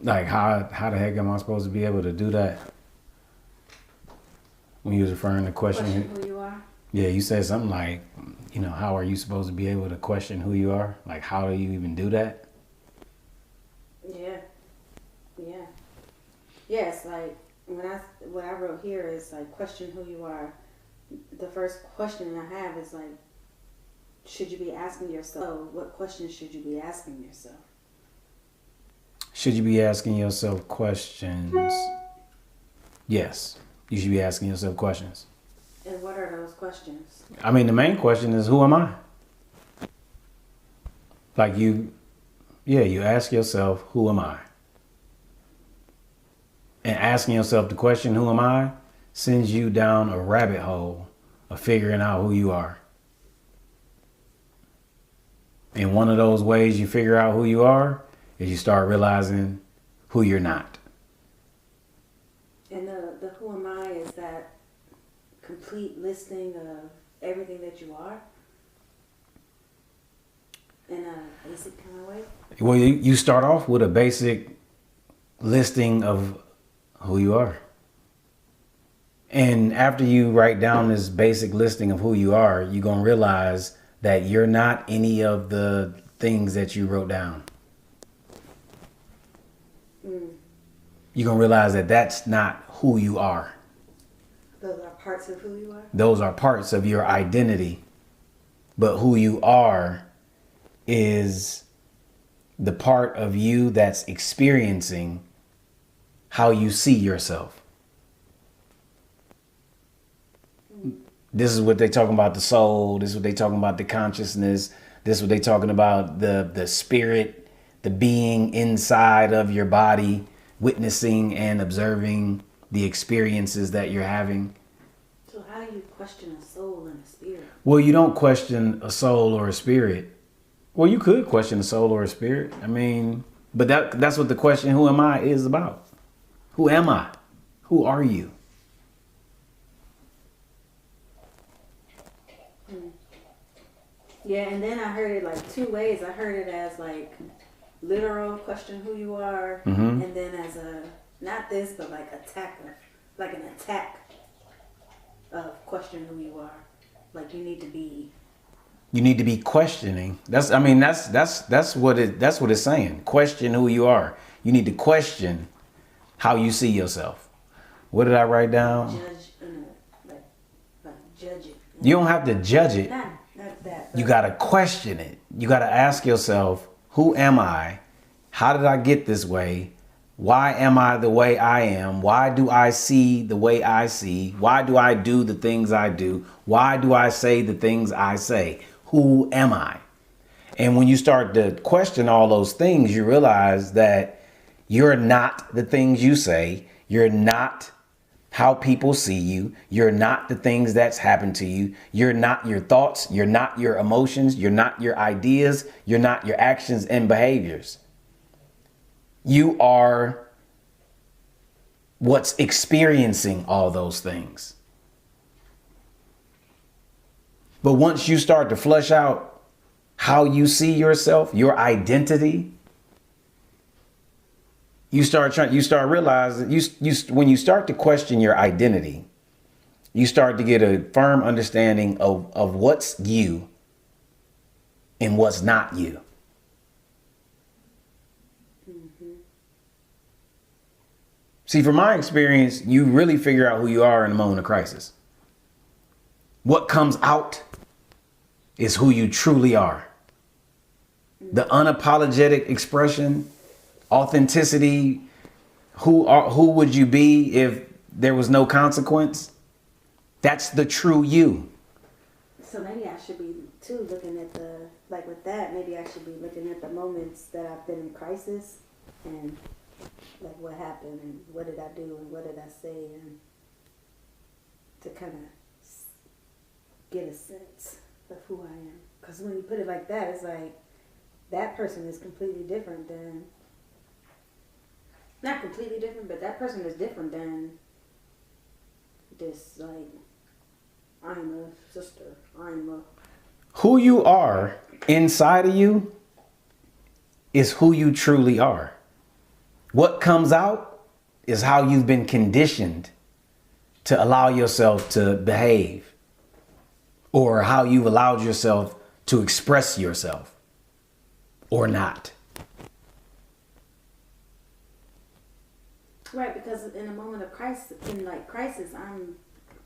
Like how the heck am I supposed to be able to do that? When you was referring to Question questioning, who you are. yeah, you said something like, how are you supposed to be able to question who you are? Like, how do you even do that? Yeah, yeah, yeah. It's like what I wrote here is like question who you are. The first question I have is like, should you be asking yourself? What questions should you be asking yourself? Should you be asking yourself questions? Yes, you should be asking yourself questions. And what are those questions? I mean, the main question is, who am I? Like you ask yourself, who am I? And asking yourself the question, who am I, sends you down a rabbit hole of figuring out who you are. And one of those ways you figure out who you are is you start realizing who you're not. And the who am I is that complete listing of everything that you are in a basic kind of way. Well, you start off with a basic listing of who you are. And after you write down this basic listing of who you are, you're going to realize that you're not any of the things that you wrote down. You're going to realize that that's not who you are. Those are parts of who you are? Those are parts of your identity. But who you are is the part of you that's experiencing how you see yourself. This is what they talking about, the soul. This is what they talking about, the consciousness. This is what they talking about, the spirit, the being inside of your body, witnessing and observing the experiences that you're having. So how do you question a soul and a spirit? Well, you don't question a soul or a spirit. Well, you could question a soul or a spirit. I mean, but that's what the question, who am I, is about. Who am I? Who are you? Yeah, and then I heard it like two ways. I heard it as like literal question who you are, and then as a not this, but like like an attack of question who you are. Like you need to be questioning. That's what it's saying. Question who you are. You need to question how you see yourself. What did I write down? judge, like judge it. You don't have to judge it. Not that. You got to question it. You got to ask yourself, who am I? How did I get this way? Why am I the way I am? Why do I see the way I see? Why do I do the things I do? Why do I say the things I say? Who am I? And when you start to question all those things, you realize that you're not the things you say. You're not how people see you. You're not the things that's happened to you. You're not your thoughts. You're not your emotions. You're not your ideas. You're not your actions and behaviors. You are what's experiencing all those things. But once you start to flesh out how you see yourself, your identity, you start realizing when you start to question your identity, you start to get a firm understanding of what's you and what's not you. See, from my experience, you really figure out who you are in a moment of crisis. What comes out is who you truly are. The unapologetic expression, authenticity, who would you be if there was no consequence? That's the true you. So maybe I should be too looking at with that, maybe I should be looking at the moments that I've been in crisis and like what happened and what did I do and what did I say, and to kind of get a sense of who I am. Because when you put it like that, it's like that person is completely different than, not completely different, but that person is different than this, like, I'm a sister, Who you are inside of you is who you truly are. What comes out is how you've been conditioned to allow yourself to behave, or how you've allowed yourself to express yourself or not. Right, because in a moment of crisis, I'm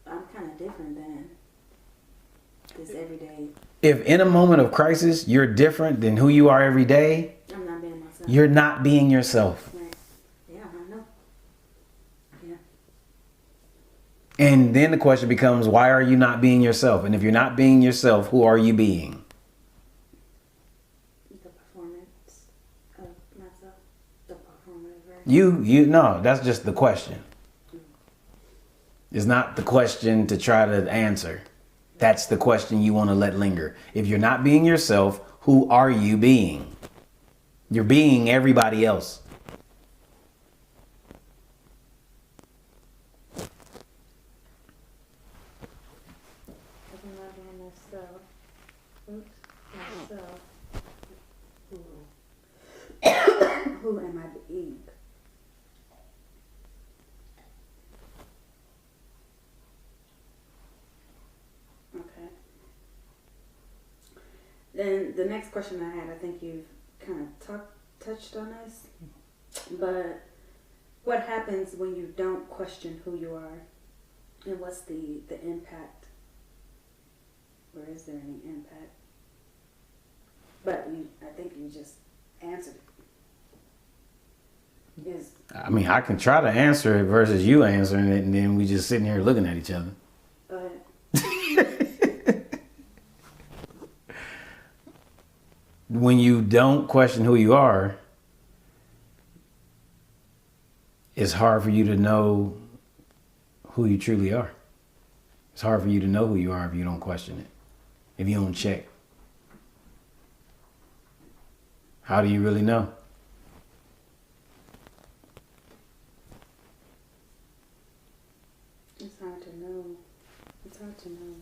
kind of different than this everyday. If in a moment of crisis you're different than who you are every day, I'm not being myself. you're not being yourself. Right. Yeah, I know. Yeah. And then the question becomes, why are you not being yourself? And if you're not being yourself, who are you being? The performance of myself, the performative version. You no, that's just the question. It's not the question to try to answer. That's the question you want to let linger. If you're not being yourself, who are you being? You're being everybody else. If I'm not being myself, myself, who am I being? Okay. Then the next question I had, I think you've kind of touched on this, but what happens when you don't question who you are, and what's the impact? Or is there any impact? But I think you just answered it. I mean, I can try to answer it versus you answering it, and then we just sitting here looking at each other. Go ahead. When you don't question who you are, it's hard for you to know who you truly are. It's hard for you to know who you are if you don't question it, if you don't check. How do you really know? It's hard to know. It's hard to know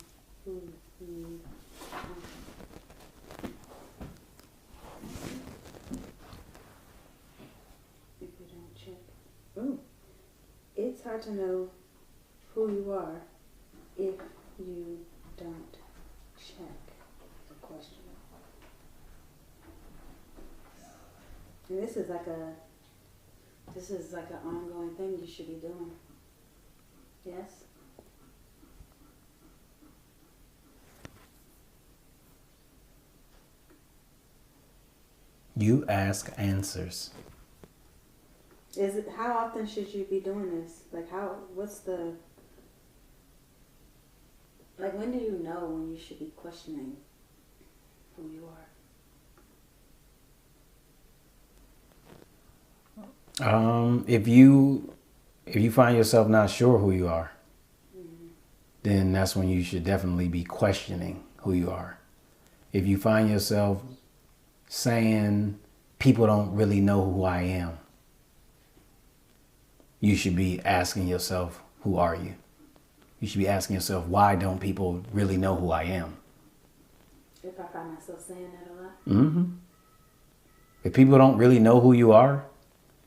who you are. If you don't check. Ooh. It's hard to know who you are if you don't check the question. And this is like an ongoing thing you should be doing. Yes? You ask answers. How often should you be doing this? Like when do you know when you should be questioning who you are? If you find yourself not sure who you are, then that's when you should definitely be questioning who you are. If you find yourself saying, people don't really know who I am, you should be asking yourself, who are you? You should be asking yourself, why don't people really know who I am? If I find myself saying that a lot? Mm-hmm. If people don't really know who you are,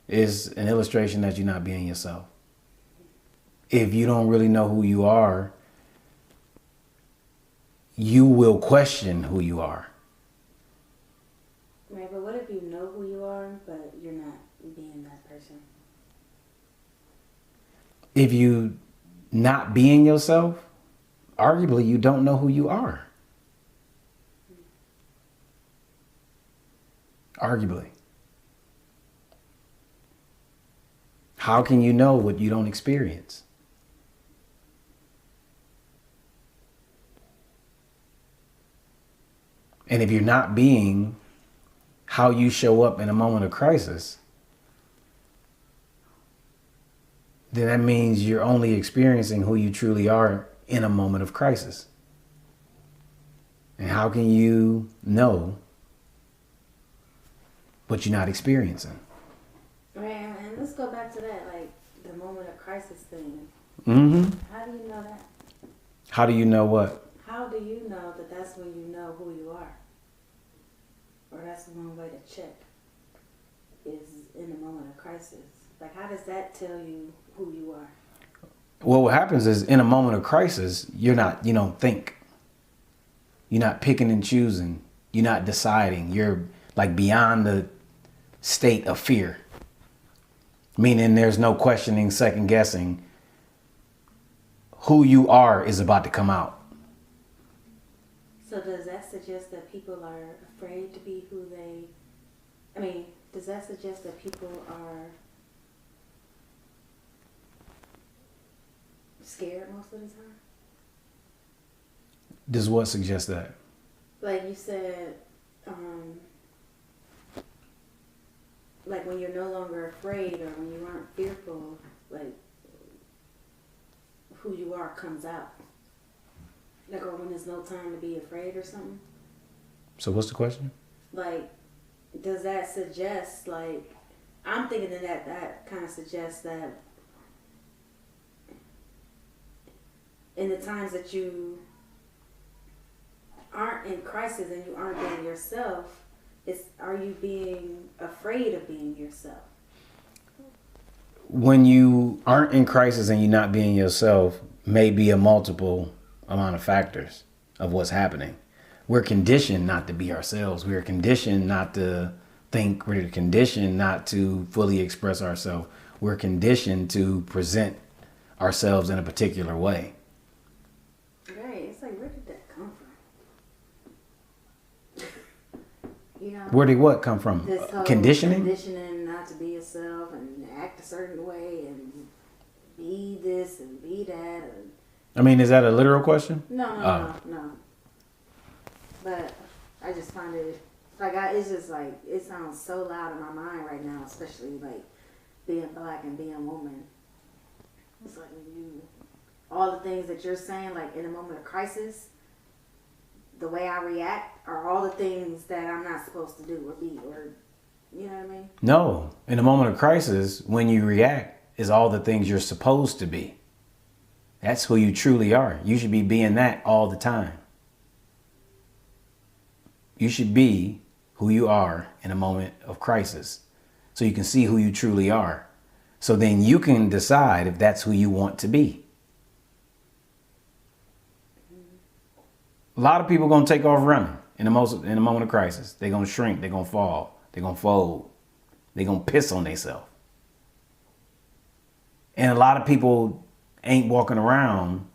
is an illustration that you're not being yourself. If you don't really know who you are, you will question who you are. Right, but what if you know who you are, but you're not being that person? If you not being yourself, arguably you don't know who you are. Arguably. How can you know what you don't experience? And if you're not being how you show up in a moment of crisis, then that means you're only experiencing who you truly are in a moment of crisis. And how can you know what you're not experiencing? Right, and let's go back to that, like the moment of crisis thing. Mm-hmm. How do you know that? How do you know what? How do you know that that's when you know who you are? Or that's one way to check? is in a moment of crisis? Like, how does that tell you who you are? Well, what happens is in a moment of crisis, you don't think. You're not picking and choosing. You're not deciding. You're like beyond the state of fear. Meaning there's no questioning, second guessing. Who you are is about to come out. So does that suggest that people are afraid to be who they... I mean, does that suggest that people are scared most of the time? Does what suggest that? Like you said, like when you're no longer afraid or when you aren't fearful, like who you are comes out. Like, or when there's no time to be afraid or something. So what's the question? Like, does that suggest, like, I'm thinking that kind of suggests that in the times that you aren't in crisis and you aren't being yourself, are you being afraid of being yourself? When you aren't in crisis and you're not being yourself, may be a multiple amount of factors of what's happening. We're conditioned not to be ourselves. We're conditioned not to think. We're conditioned not to fully express ourselves. We're conditioned to present ourselves in a particular way. Right. It's like, where did that come from? You know? Where did what come from? This whole Conditioning? Conditioning not to be yourself and act a certain way and be this and be that. And I mean, is that a literal question? no. But I just find it, like, it's just like, it sounds so loud in my mind right now, especially like being black and being a woman. It's like all the things that you're saying, like in a moment of crisis, the way I react are all the things that I'm not supposed to do or be, or, you know what I mean? No. In a moment of crisis, when you react, is all the things you're supposed to be. That's who you truly are. You should be being that all the time. You should be who you are in a moment of crisis so you can see who you truly are. So then you can decide if that's who you want to be. A lot of people are going to take off running in a moment of crisis. They're going to shrink. They're going to fall. They're going to fold. They're going to piss on themselves. And a lot of people ain't walking around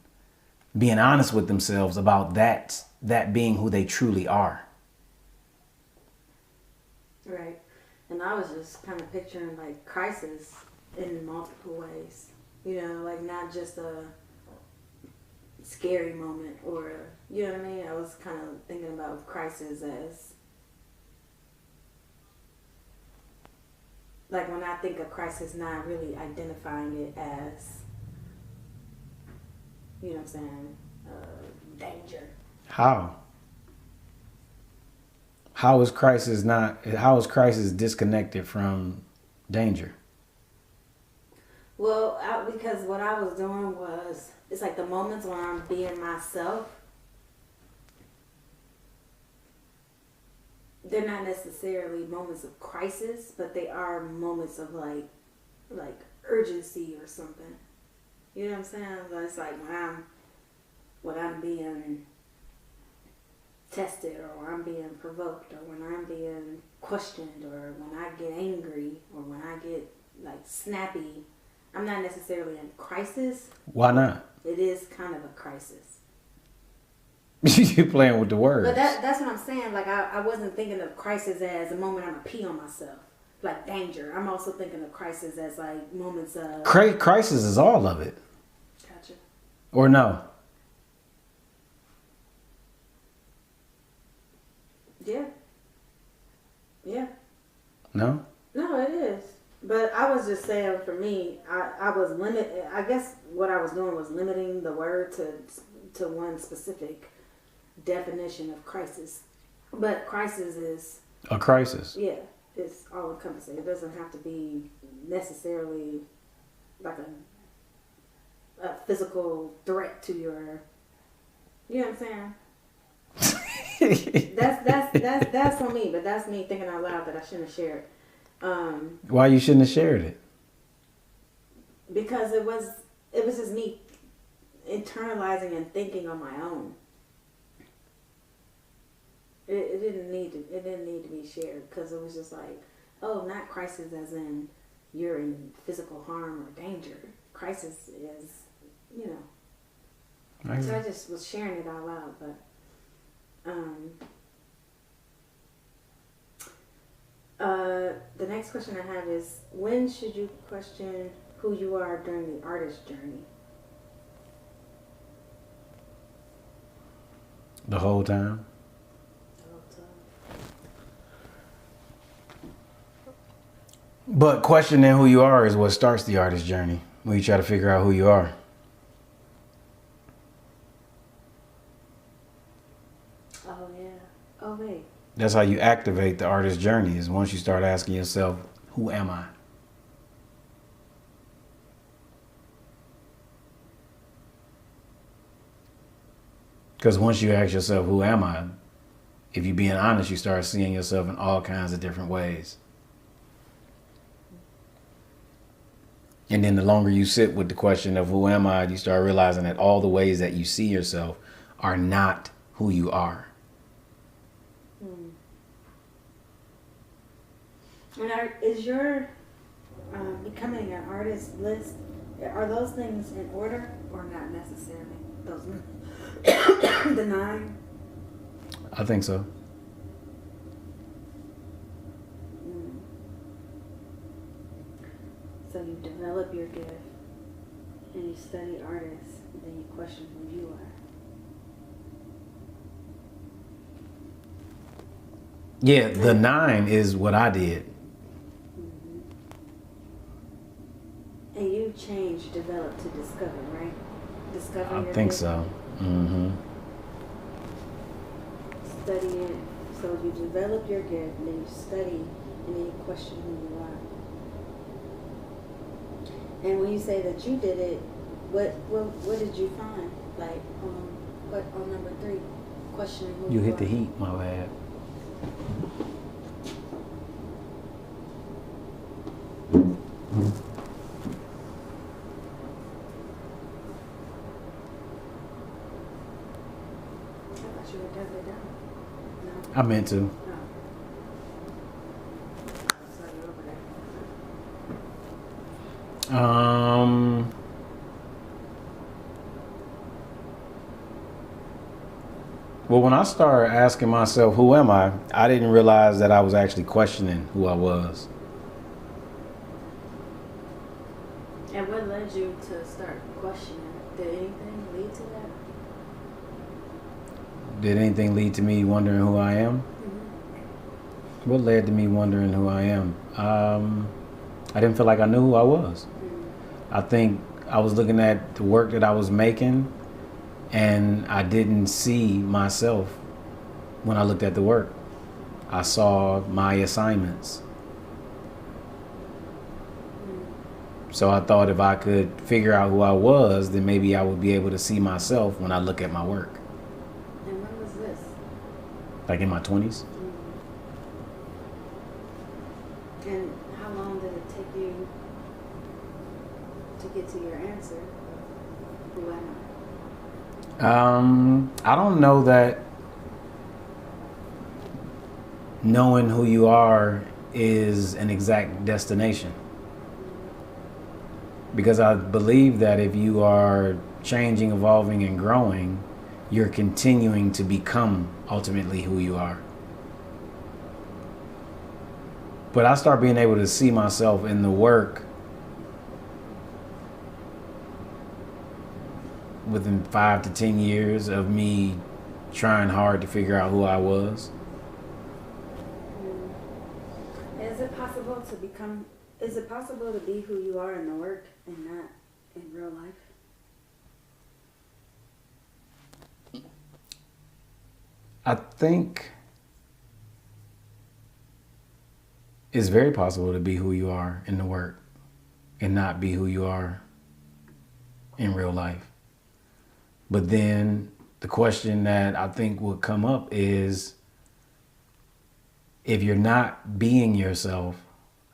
being honest with themselves about that being who they truly are. Right. And I was just kind of picturing like crisis in multiple ways. You know, like not just a scary moment or, you know what I mean? I was kind of thinking about crisis as, like when I think of crisis, not really identifying it as, you know what I'm saying, danger. How? How is crisis disconnected from danger? Well, because what I was doing was, it's like the moments when I'm being myself, they're not necessarily moments of crisis, but they are moments of like urgency or something. You know what I'm saying? So it's like when I'm being tested, or when I'm being provoked, or when I'm being questioned, or when I get angry, or when I get like snappy, I'm not necessarily in crisis. Why not? It is kind of a crisis. You're playing with the words. But that's what I'm saying. Like I wasn't thinking of crisis as a moment I'm gonna pee on myself, like danger. I'm also thinking of crisis as like moments of Crisis is all of it. Gotcha. Or no? Yeah. No? No, it is. But I was just saying, for me, I was I guess what I was doing was limiting the word to one specific definition of crisis. But crisis is A crisis. Yeah, it's all encompassing. It doesn't have to be necessarily like a physical threat to your. You know what I'm saying? That's on me, but that's me thinking out loud that I shouldn't have shared. Why you shouldn't have shared it? Because it was just me internalizing and thinking on my own. It didn't need to be shared because it was just like, oh, not crisis as in you're in physical harm or danger. Crisis is, you know. So I just was sharing it out loud, but the next question I have is, when should you question who you are during the artist journey? The whole time. But questioning who you are is what starts the artist journey, when you try to figure out who you are. Oh, yeah. Oh, wait. That's how you activate the artist journey, is once you start asking yourself, who am I? Because once you ask yourself, who am I? If you're being honest, you start seeing yourself in all kinds of different ways. And then the longer you sit with the question of who am I, you start realizing that all the ways that you see yourself are not who you are. And is your becoming an artist list, are those things in order or not necessarily? Those the 9? I think so. So you develop your gift and you study artists, and then you question who you are. Yeah, the 9 is what I did. And you change, develop to discover, right? Discover I your think gift. so. Mm-hmm. Study it. So you develop your gift, and then you study, and then you question who you are. And when you say that you did it, what did you find? Like, what on number 3, questioning who you You hit are. the heat, my bad. I thought you were definitely down. No. I meant to. No. So you're over there. Well, when I started asking myself, who am I didn't realize that I was actually questioning who I was. And what led you to start questioning? Did anything lead to that? Did anything lead to me wondering who I am? Mm-hmm. What led to me wondering who I am? I didn't feel like I knew who I was. Mm-hmm. I think I was looking at the work that I was making, and I didn't see myself when I looked at the work. I saw my assignments. So I thought if I could figure out who I was, then maybe I would be able to see myself when I look at my work. And when was this? Like in my 20s. And how long did it take you to get to your answer? Who am I? I don't know that knowing who you are is an exact destination. Because I believe that if you are changing, evolving, and growing, you're continuing to become ultimately who you are. But I start being able to see myself in the work within 5 to 10 years of me trying hard to figure out who I was. Is it possible to be who you are in the work and not in real life? I think it's very possible to be who you are in the work and not be who you are in real life. But then the question that I think would come up is, if you're not being yourself,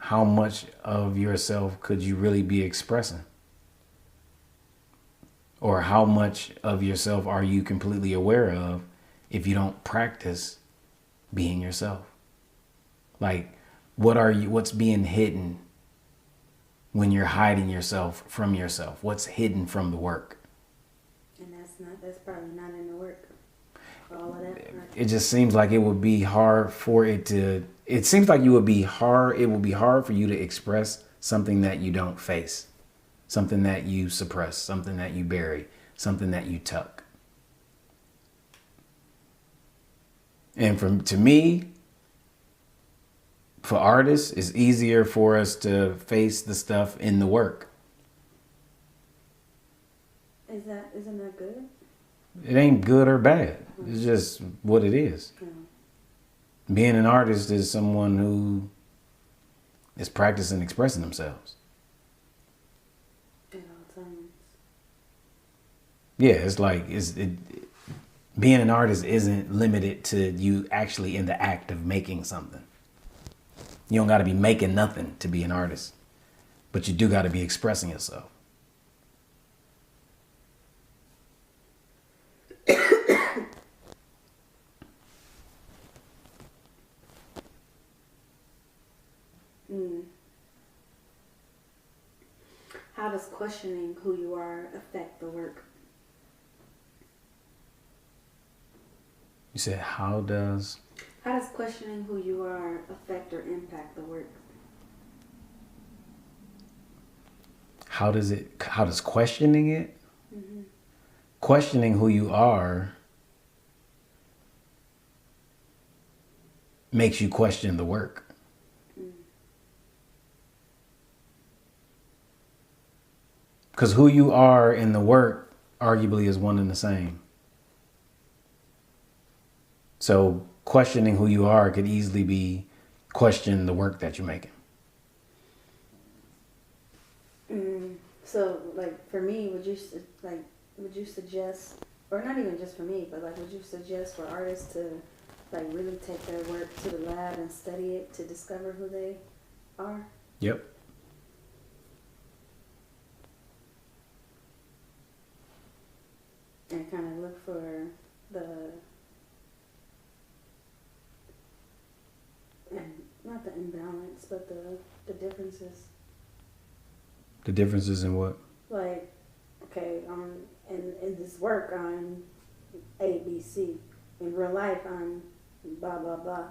how much of yourself could you really be expressing? Or how much of yourself are you completely aware of if you don't practice being yourself? Like, what's being hidden when you're hiding yourself from yourself? What's hidden from the work? And that's probably not in the work. All of that. It just seems like it would be hard for it to, it seems like it would be hard for you to express something that you don't face, something that you suppress, something that you bury, something that you tuck. And to me, for artists, it's easier for us to face the stuff in the work. Isn't that good? It ain't good or bad. It's just what it is. Being an artist is someone who is practicing expressing themselves. At all times. Yeah, it's like being an artist isn't limited to you actually in the act of making something. You don't got to be making nothing to be an artist, but you do got to be expressing yourself. How does questioning who you are affect the work? You said, how does questioning who you are affect or impact the work? How does questioning it? Mm-hmm. Questioning who you are makes you question the work. Because who you are in the work arguably is one and the same. So questioning who you are could easily be question the work that you're making. So, like, for me, would you suggest, or not even just for me, but like, would you suggest for artists to like really take their work to the lab and study it to discover who they are? Yep. And kind of look for not the imbalance, but the differences. The differences in what? Like, okay, in this work I'm A, B, C. In real life I'm blah, blah, blah.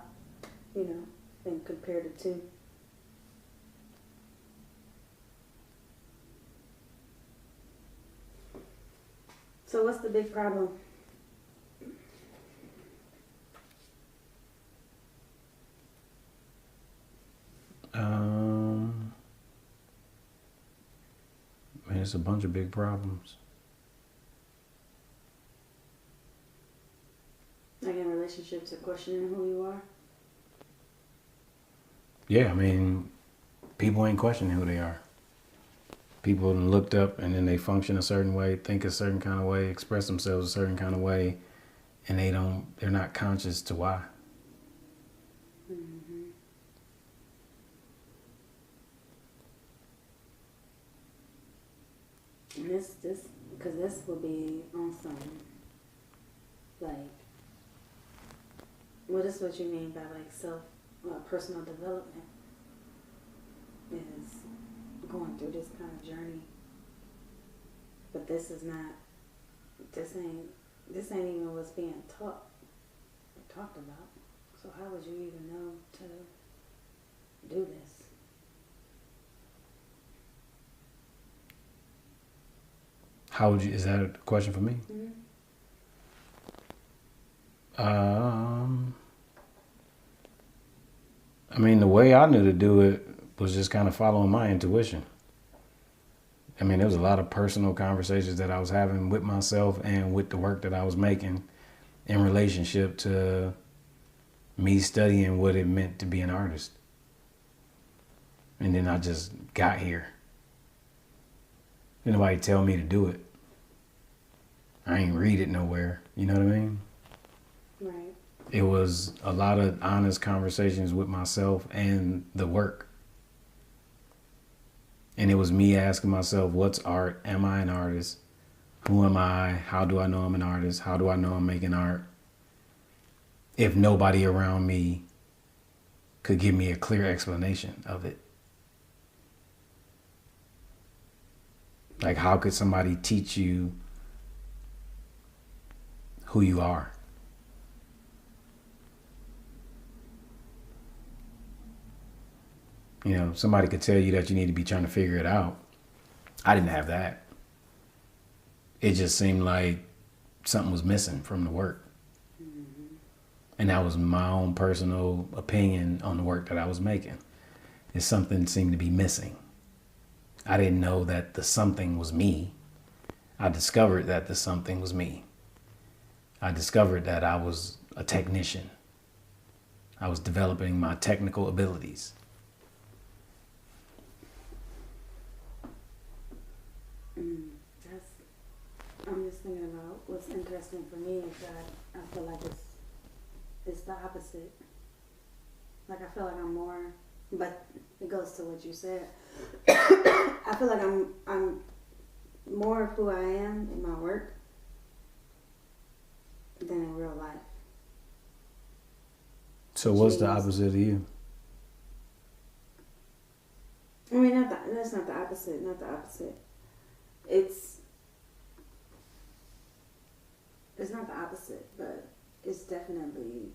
You know, and compare the two. So what's the big problem? Man, it's a bunch of big problems. Like in relationship to questioning who you are? Yeah, I mean, people ain't questioning who they are. People looked up and then they function a certain way, think a certain kind of way, express themselves a certain kind of way, and they're not conscious to why. Mm-hmm. And because this will be on some, like, what is what you mean by like personal development is going through this kind of journey. But this ain't even what's being taught or talked about. So how would you even know to do this? Is that a question for me? Mm-hmm. I mean, the way I knew to do it was just kind of following my intuition. I mean, there was a lot of personal conversations that I was having with myself and with the work that I was making in relationship to me studying what it meant to be an artist. And then I just got here. Didn't nobody tell me to do it. I ain't read it nowhere. You know what I mean? Right. It was a lot of honest conversations with myself and the work. And it was me asking myself, what's art? Am I an artist? Who am I? How do I know I'm an artist? How do I know I'm making art? If nobody around me could give me a clear explanation of it. Like, how could somebody teach you who you are? You know, somebody could tell you that you need to be trying to figure it out. I didn't have that. It just seemed like something was missing from the work. And that was my own personal opinion on the work that I was making. Is something seemed to be missing. I didn't know that the something was me. I discovered that the something was me. I discovered that I was a technician. I was developing my technical abilities. I'm just thinking about what's interesting for me is that I feel like it's the opposite. Like I feel like I'm more, but it goes to what you said. I feel like I'm more of who I am in my work than in real life. So what's the opposite of you? I mean, that's not the opposite. Not the opposite. It's not the opposite, but it's definitely.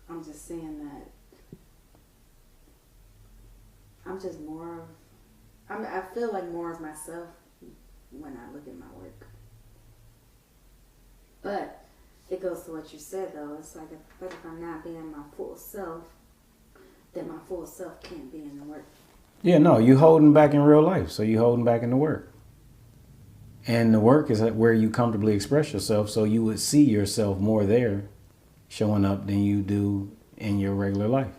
I'm just saying that. I'm just more of. I feel like more of myself when I look at my work. But it goes to what you said though. It's like if I'm not being my full self, then my full self can't be in the work. Yeah, no, you holding back in real life, so you holding back in the work. And the work is where you comfortably express yourself, so you would see yourself more there showing up than you do in your regular life.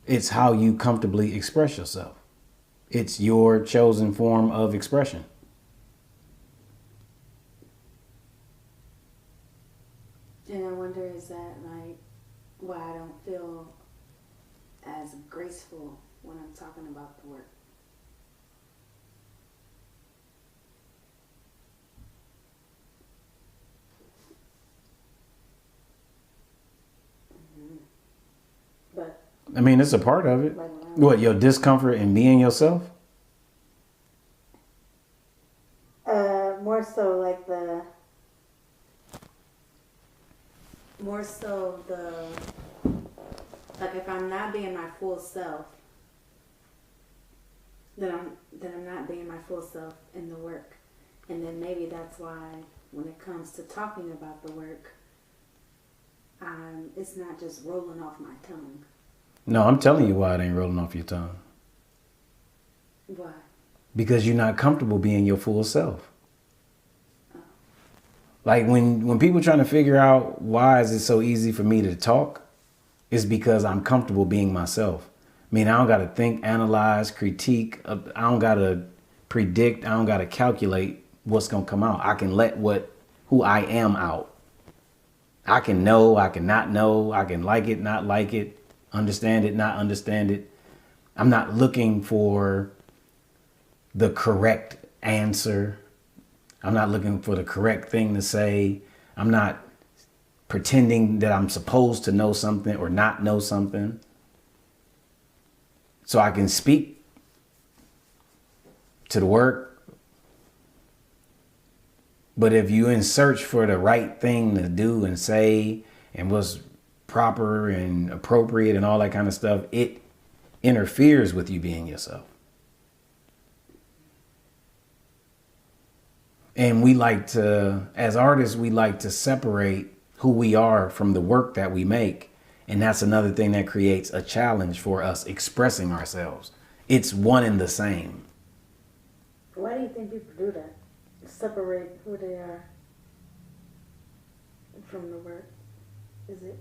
It's how you comfortably express yourself. It's your chosen form of expression. And I wonder, is that like why I don't feel as graceful when I'm talking about the work? But I mean, it's a part of it. like What, your discomfort in being yourself? more so like like if I'm not being my full self, then I'm not being my full self in the work. And then maybe that's why when it comes to talking about the work, it's not just rolling off my tongue. No, I'm telling you why it ain't rolling off your tongue. Why? Because you're not comfortable being your full self. Like when people trying to figure out why is it so easy for me to talk, it's because I'm comfortable being myself. I mean, I don't got to think, analyze, critique. I don't got to predict. I don't got to calculate what's going to come out. I can let who I am out. I can know, I can not know. I can like it, not like it, understand it, not understand it. I'm not looking for the correct answer. I'm not looking for the correct thing to say. I'm not pretending that I'm supposed to know something or not know something. So I can speak to the work. But if you're in search for the right thing to do and say and what's proper and appropriate and all that kind of stuff, it interferes with you being yourself. And we like to, as artists, we like to separate who we are from the work that we make. And that's another thing that creates a challenge for us expressing ourselves. It's one and the same. Why do you think people do that? Separate who they are from the work? Is it?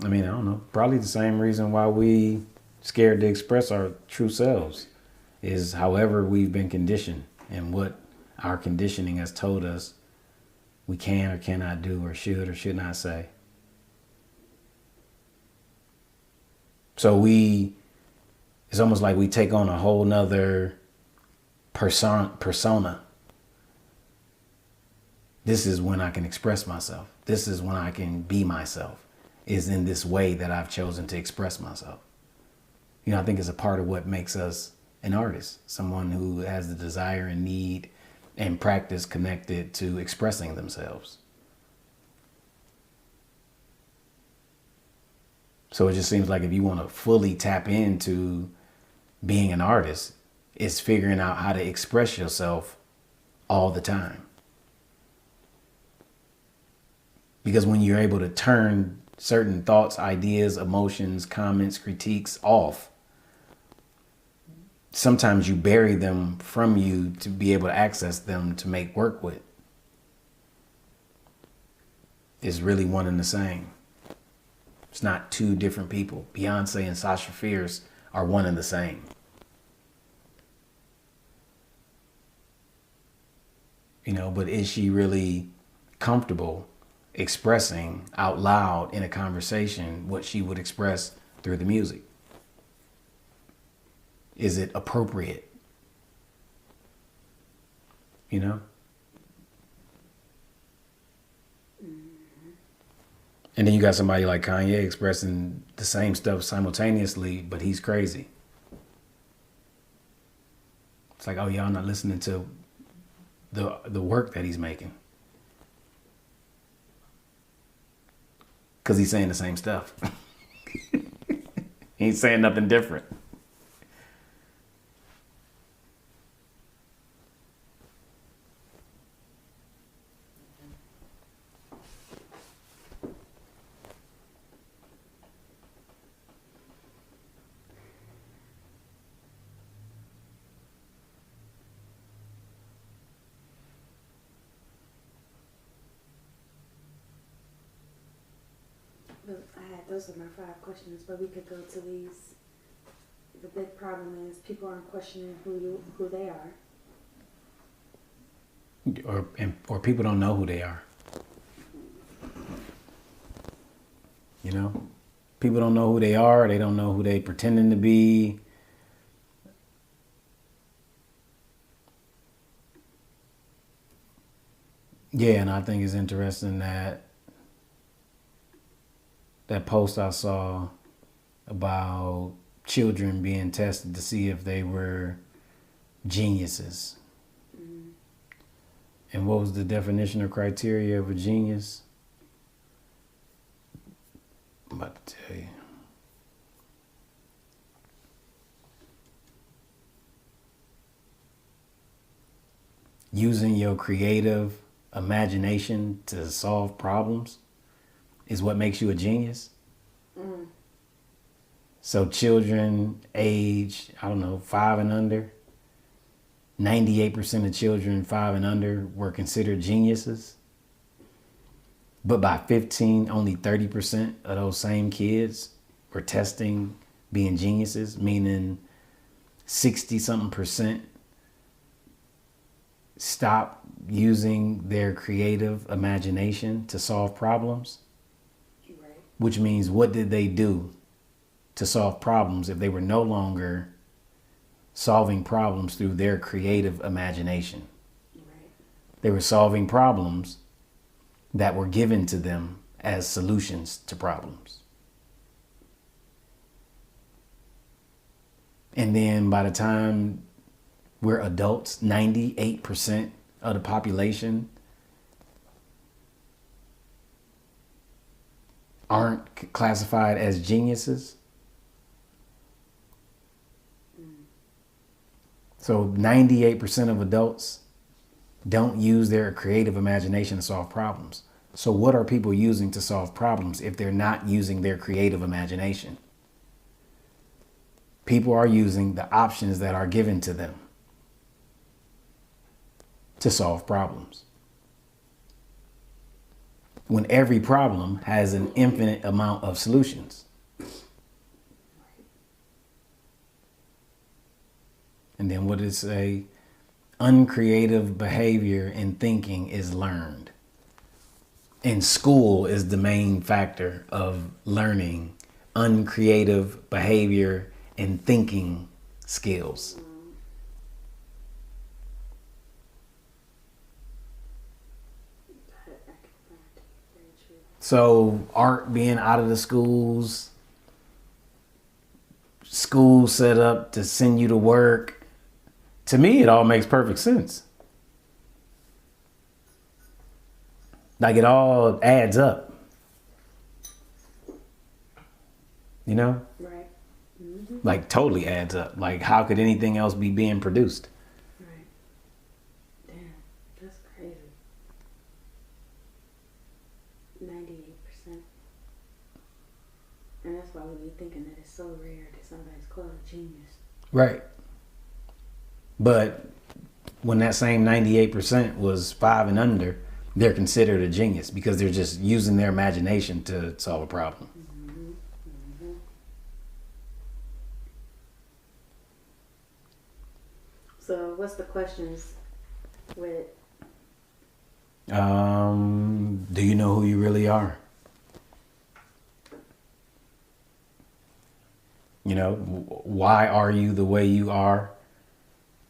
I mean, I don't know. Probably the same reason why we scared to express our true selves is however we've been conditioned and what our conditioning has told us we can or cannot do or should not say. So it's almost like we take on a whole nother persona. This is when I can express myself. This is when I can be myself, is in this way that I've chosen to express myself. You know, I think it's a part of what makes us an artist, someone who has the desire and need and practice connected to expressing themselves. So it just seems like if you want to fully tap into being an artist, it's figuring out how to express yourself all the time. Because when you're able to turn certain thoughts, ideas, emotions, comments, critiques off, sometimes you bury them from you to be able to access them to make work with. It's really one and the same. It's not two different people. Beyonce and Sasha Fierce are one and the same. You know, but is she really comfortable expressing out loud in a conversation what she would express through the music? Is it appropriate? You know? And then you got somebody like Kanye expressing the same stuff simultaneously, but he's crazy. It's like, oh, y'all not listening to the work that he's making. Because he's saying the same stuff. He ain't saying nothing different. Those are my 5 questions, but we could go to these. The big problem is people aren't questioning who they are. Or people don't know who they are. You know? People don't know who they are. They don't know who they pretending to be. Yeah, and I think it's interesting that post I saw about children being tested to see if they were geniuses. Mm-hmm. And what was the definition or criteria of a genius? I'm about to tell you. Using your creative imagination to solve problems is what makes you a genius. Mm. So children age, 5 and under, 98% of children 5 and under were considered geniuses. But by 15, only 30% of those same kids were testing being geniuses, meaning 60-something% stop using their creative imagination to solve problems. Which means, what did they do to solve problems if they were no longer solving problems through their creative imagination? Right. They were solving problems that were given to them as solutions to problems. And then by the time we're adults, 98% of the population aren't classified as geniuses. So 98% of adults don't use their creative imagination to solve problems. So what are people using to solve problems if they're not using their creative imagination? People are using the options that are given to them to solve problems. When every problem has an infinite amount of solutions. And then what did it say? Uncreative behavior and thinking is learned. And school is the main factor of learning uncreative behavior and thinking skills. So art being out of the schools, school set up to send you to work, to me it all makes perfect sense. Like it all adds up. You know? Right. Like totally adds up. Like how could anything else be being produced? Right. Damn, that's crazy. 98%. And that's why we be thinking that it's so rare that somebody's called a genius. Right. But when that same 98% was 5 and under, they're considered a genius because they're just using their imagination to solve a problem. So what's the questions with? Do you know who you really are? You know, why are you the way you are?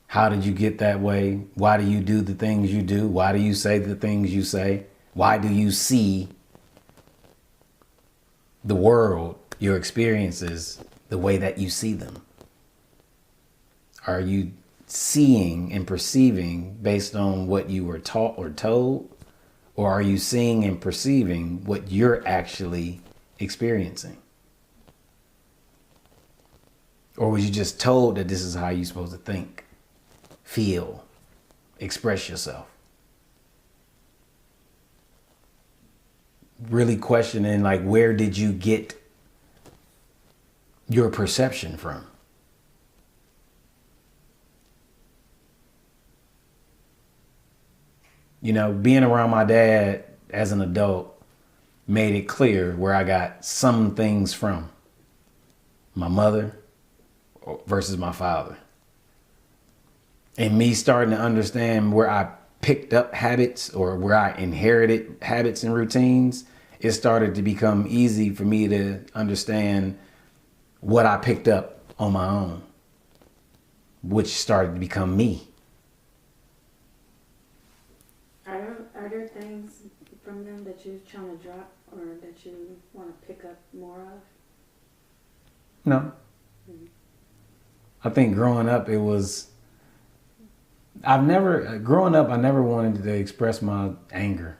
How did you get that way? Why do you do the things you do? Why do you say the things you say? Why do you see the world, your experiences, the way that you see them? Are you seeing and perceiving based on what you were taught or told? Or are you seeing and perceiving what you're actually experiencing? Or was you just told that this is how you're supposed to think, feel, express yourself? Really questioning, like, where did you get your perception from? You know, being around my dad as an adult made it clear where I got some things from. My mother versus my father. And me starting to understand where I picked up habits or where I inherited habits and routines, it started to become easy for me to understand what I picked up on my own, which started to become me. Are there things from them that you're trying to drop or that you want to pick up more of? No. I think growing up, I never wanted to express my anger,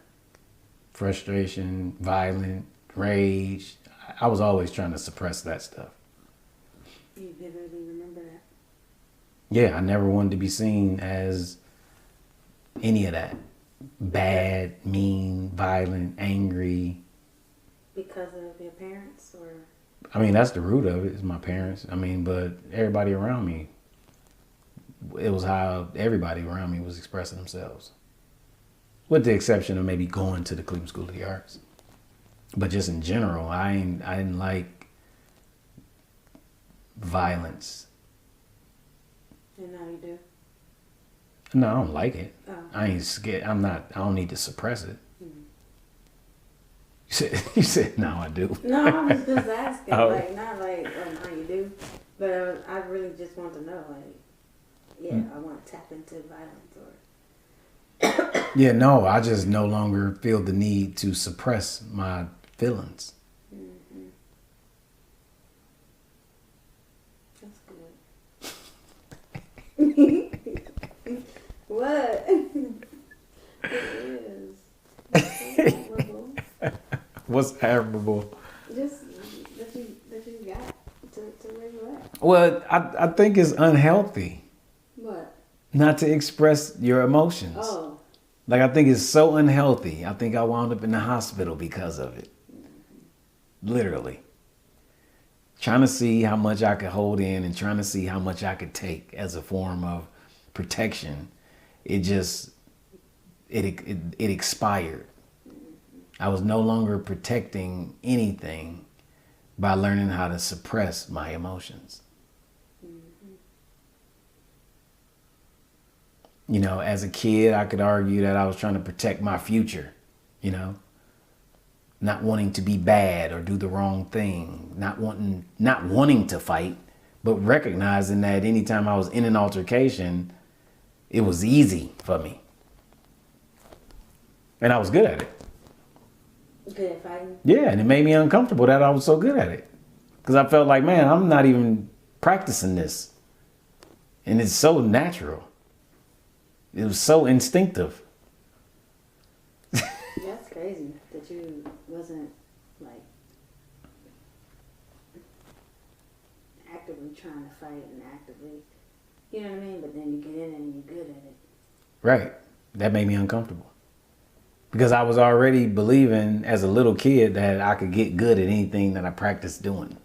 frustration, violence, rage. I was always trying to suppress that stuff. You vividly remember that? Yeah, I never wanted to be seen as any of that. Bad, mean, violent, angry. Because of your parents or? I mean, that's the root of it, is my parents. I mean, but everybody around me, it was how everybody around me was expressing themselves. With the exception of maybe going to the Cleveland School of the Arts. But just in general, I didn't like violence. And now you do? No, I don't like it. Oh. I ain't scared. I don't need to suppress it. You said, no, I do. No, I was just asking. Oh. Like, not like, now you do. But I really just want to know, like, yeah, I want to tap into violence or. Yeah, no, I just no longer feel the need to suppress my feelings. Mm-hmm. That's good. What? It is. It's so admirable. What's admirable? Just that you got to where you at. Well, I think it's unhealthy What? not to express your emotions. Oh. Like, I think it's so unhealthy. I think I wound up in the hospital because of it. Literally. Trying to see how much I could hold in and trying to see how much I could take as a form of protection. It expired. I was no longer protecting anything by learning how to suppress my emotions. You know, as a kid, I could argue that I was trying to protect my future, you know. not wanting to be bad or do the wrong thing, not wanting to fight, but recognizing that anytime I was in an altercation, it was easy for me. And I was good at it. Good at fighting? Yeah, and it made me uncomfortable that I was so good at it. Because I felt like, man, I'm not even practicing this. And it's so natural. It was so instinctive. That's crazy that you wasn't like actively trying to fight and actively, you know what I mean? But then you get in it and you're good at it. Right. That made me uncomfortable. Because I was already believing as a little kid that I could get good at anything that I practiced doing.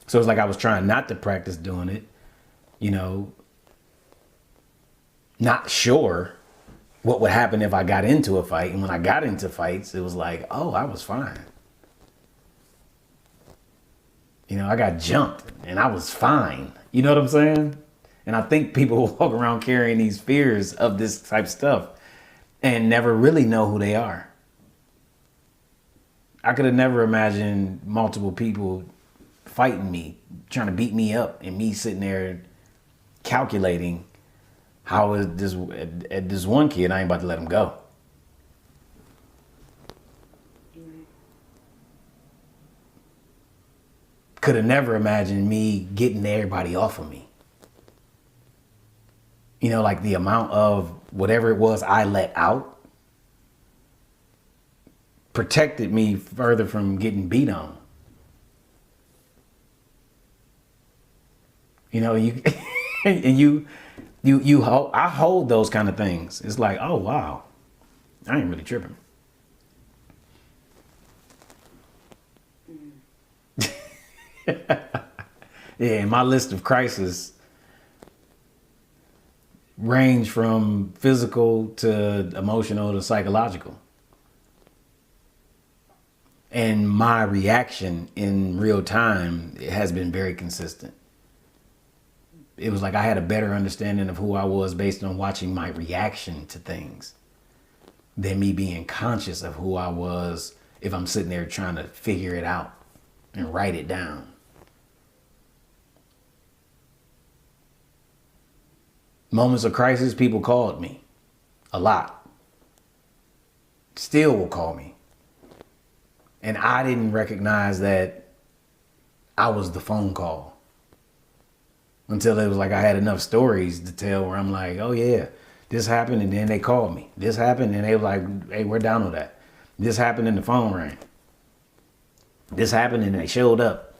So it's like I was trying not to practice doing it, you know, not sure what would happen if I got into a fight. And when I got into fights, it was like, oh, I was fine. You know, I got jumped and I was fine. You know what I'm saying? And I think people walk around carrying these fears of this type of stuff and never really know who they are. I could have never imagined multiple people fighting me, trying to beat me up, and me sitting there calculating how is this at this one kid, I ain't about to let him go. Could have never imagined me getting everybody off of me. You know, like the amount of whatever it was I let out protected me further from getting beat on. You know, you and I hold those kind of things. It's like, oh wow, I ain't really tripping. Yeah, my list of crises range from physical to emotional to psychological. And my reaction in real time has been very consistent. It was like I had a better understanding of who I was based on watching my reaction to things than me being conscious of who I was if I'm sitting there trying to figure it out and write it down. Moments of crisis, people called me a lot. Still will call me. And I didn't recognize that I was the phone call until it was like I had enough stories to tell where I'm like, oh yeah, this happened and then they called me. This happened and they were like, hey, where Donald at? This happened and the phone rang. This happened and they showed up.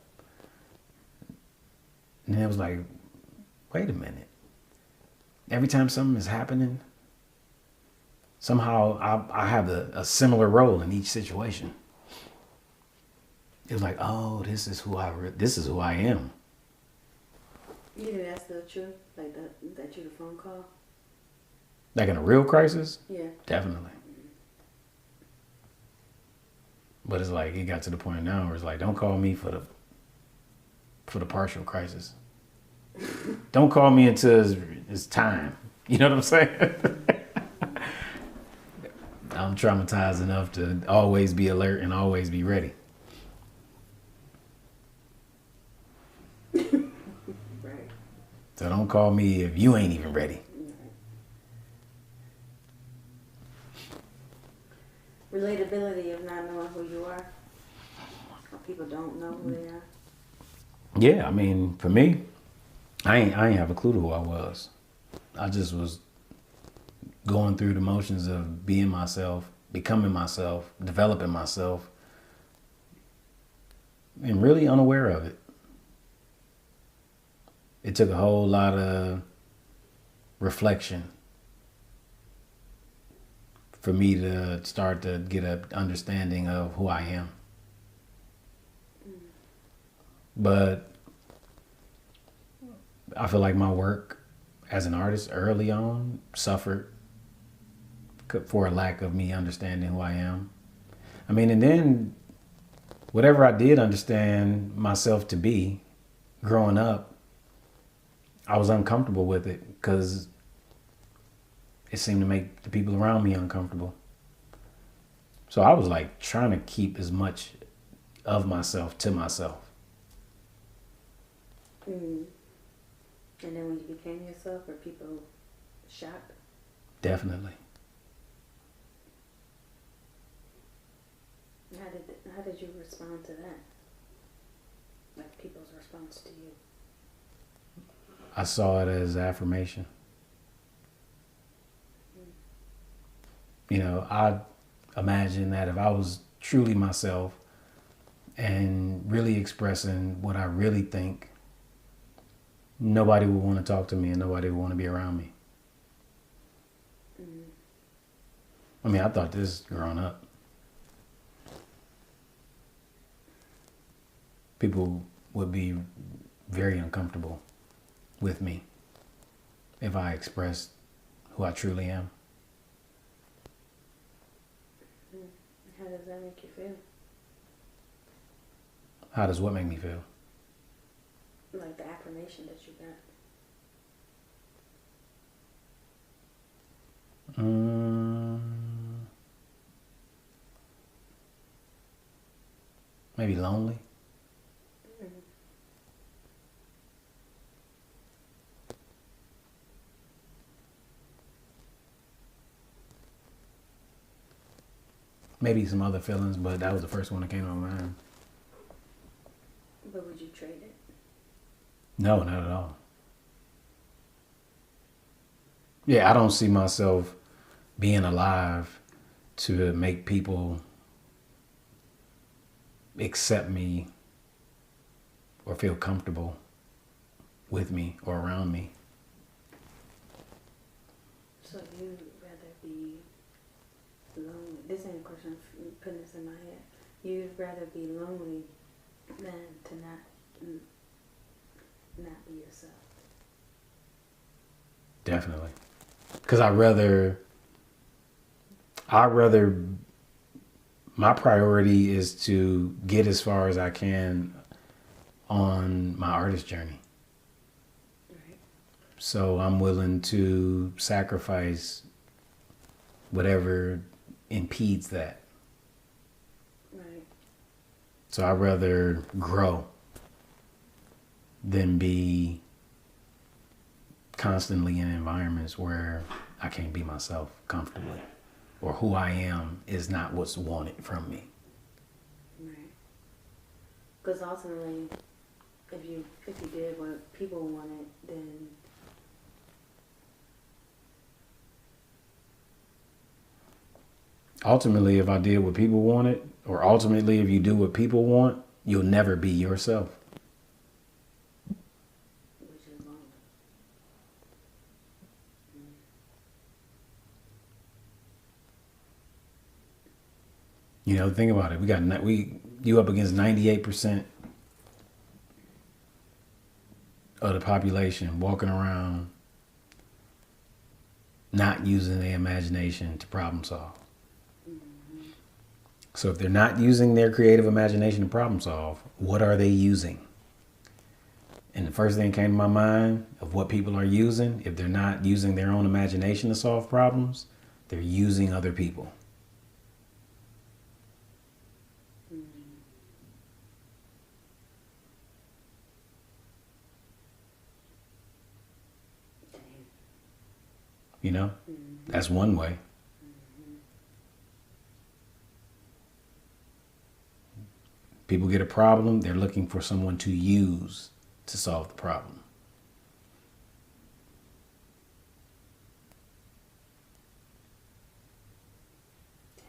And it was like, wait a minute. Every time something is happening, somehow I have a similar role in each situation. It was like, oh, this is who I am. You think that's still true? Like that you the phone call? Like in a real crisis? Yeah. Definitely. But it's like, it got to the point now where it's like, don't call me for the partial crisis. Don't call me until it's time. You know what I'm saying? I'm traumatized enough to always be alert and always be ready. Right. So don't call me if you ain't even ready. Relatability of not knowing who you are. Or people don't know who they are. Yeah, I mean, for me, I ain't have a clue to who I was. I just was going through the motions of being myself, becoming myself, developing myself, and really unaware of it. It took a whole lot of reflection for me to start to get an understanding of who I am. But I feel like my work as an artist early on suffered for a lack of me understanding who I am. I mean, and then whatever I did understand myself to be growing up, I was uncomfortable with it because it seemed to make the people around me uncomfortable. So I was like trying to keep as much of myself to myself. Mm. And then when you became yourself, were people shocked? Definitely. How did you respond to that? Like people's response to you? I saw it as affirmation. You know, I imagine that if I was truly myself and really expressing what I really think, nobody would want to talk to me and nobody would want to be around me. Mm. I mean, I thought this growing up. People would be very uncomfortable with me if I expressed who I truly am. How does that make you feel? How does what make me feel? Like the affirmation that you got. Maybe lonely. Mm. Maybe some other feelings, but that was the first one that came to my mind. But would you trade it? No, not at all. Yeah, I don't see myself being alive to make people accept me or feel comfortable with me or around me. So you'd rather be lonely. This ain't a question, I'm putting this in my head. You'd rather be lonely than to not be yourself. Definitely. Because I'd rather, my priority is to get as far as I can on my artist journey. Right. So I'm willing to sacrifice whatever impedes that. Right. So I'd rather grow than be constantly in environments where I can't be myself comfortably, or who I am is not what's wanted from me. Right. Because ultimately, if you did what people wanted, then Ultimately, if I did what people wanted, or ultimately if you do what people want, you'll never be yourself. which is lonely. You know, think about it. You up against 98% of the population walking around not using their imagination to problem solve. So if they're not using their creative imagination to problem solve, what are they using? And the first thing that came to my mind of what people are using, if they're not using their own imagination to solve problems, they're using other people. Damn. You know? That's one way. People get a problem, they're looking for someone to use to solve the problem. Damn.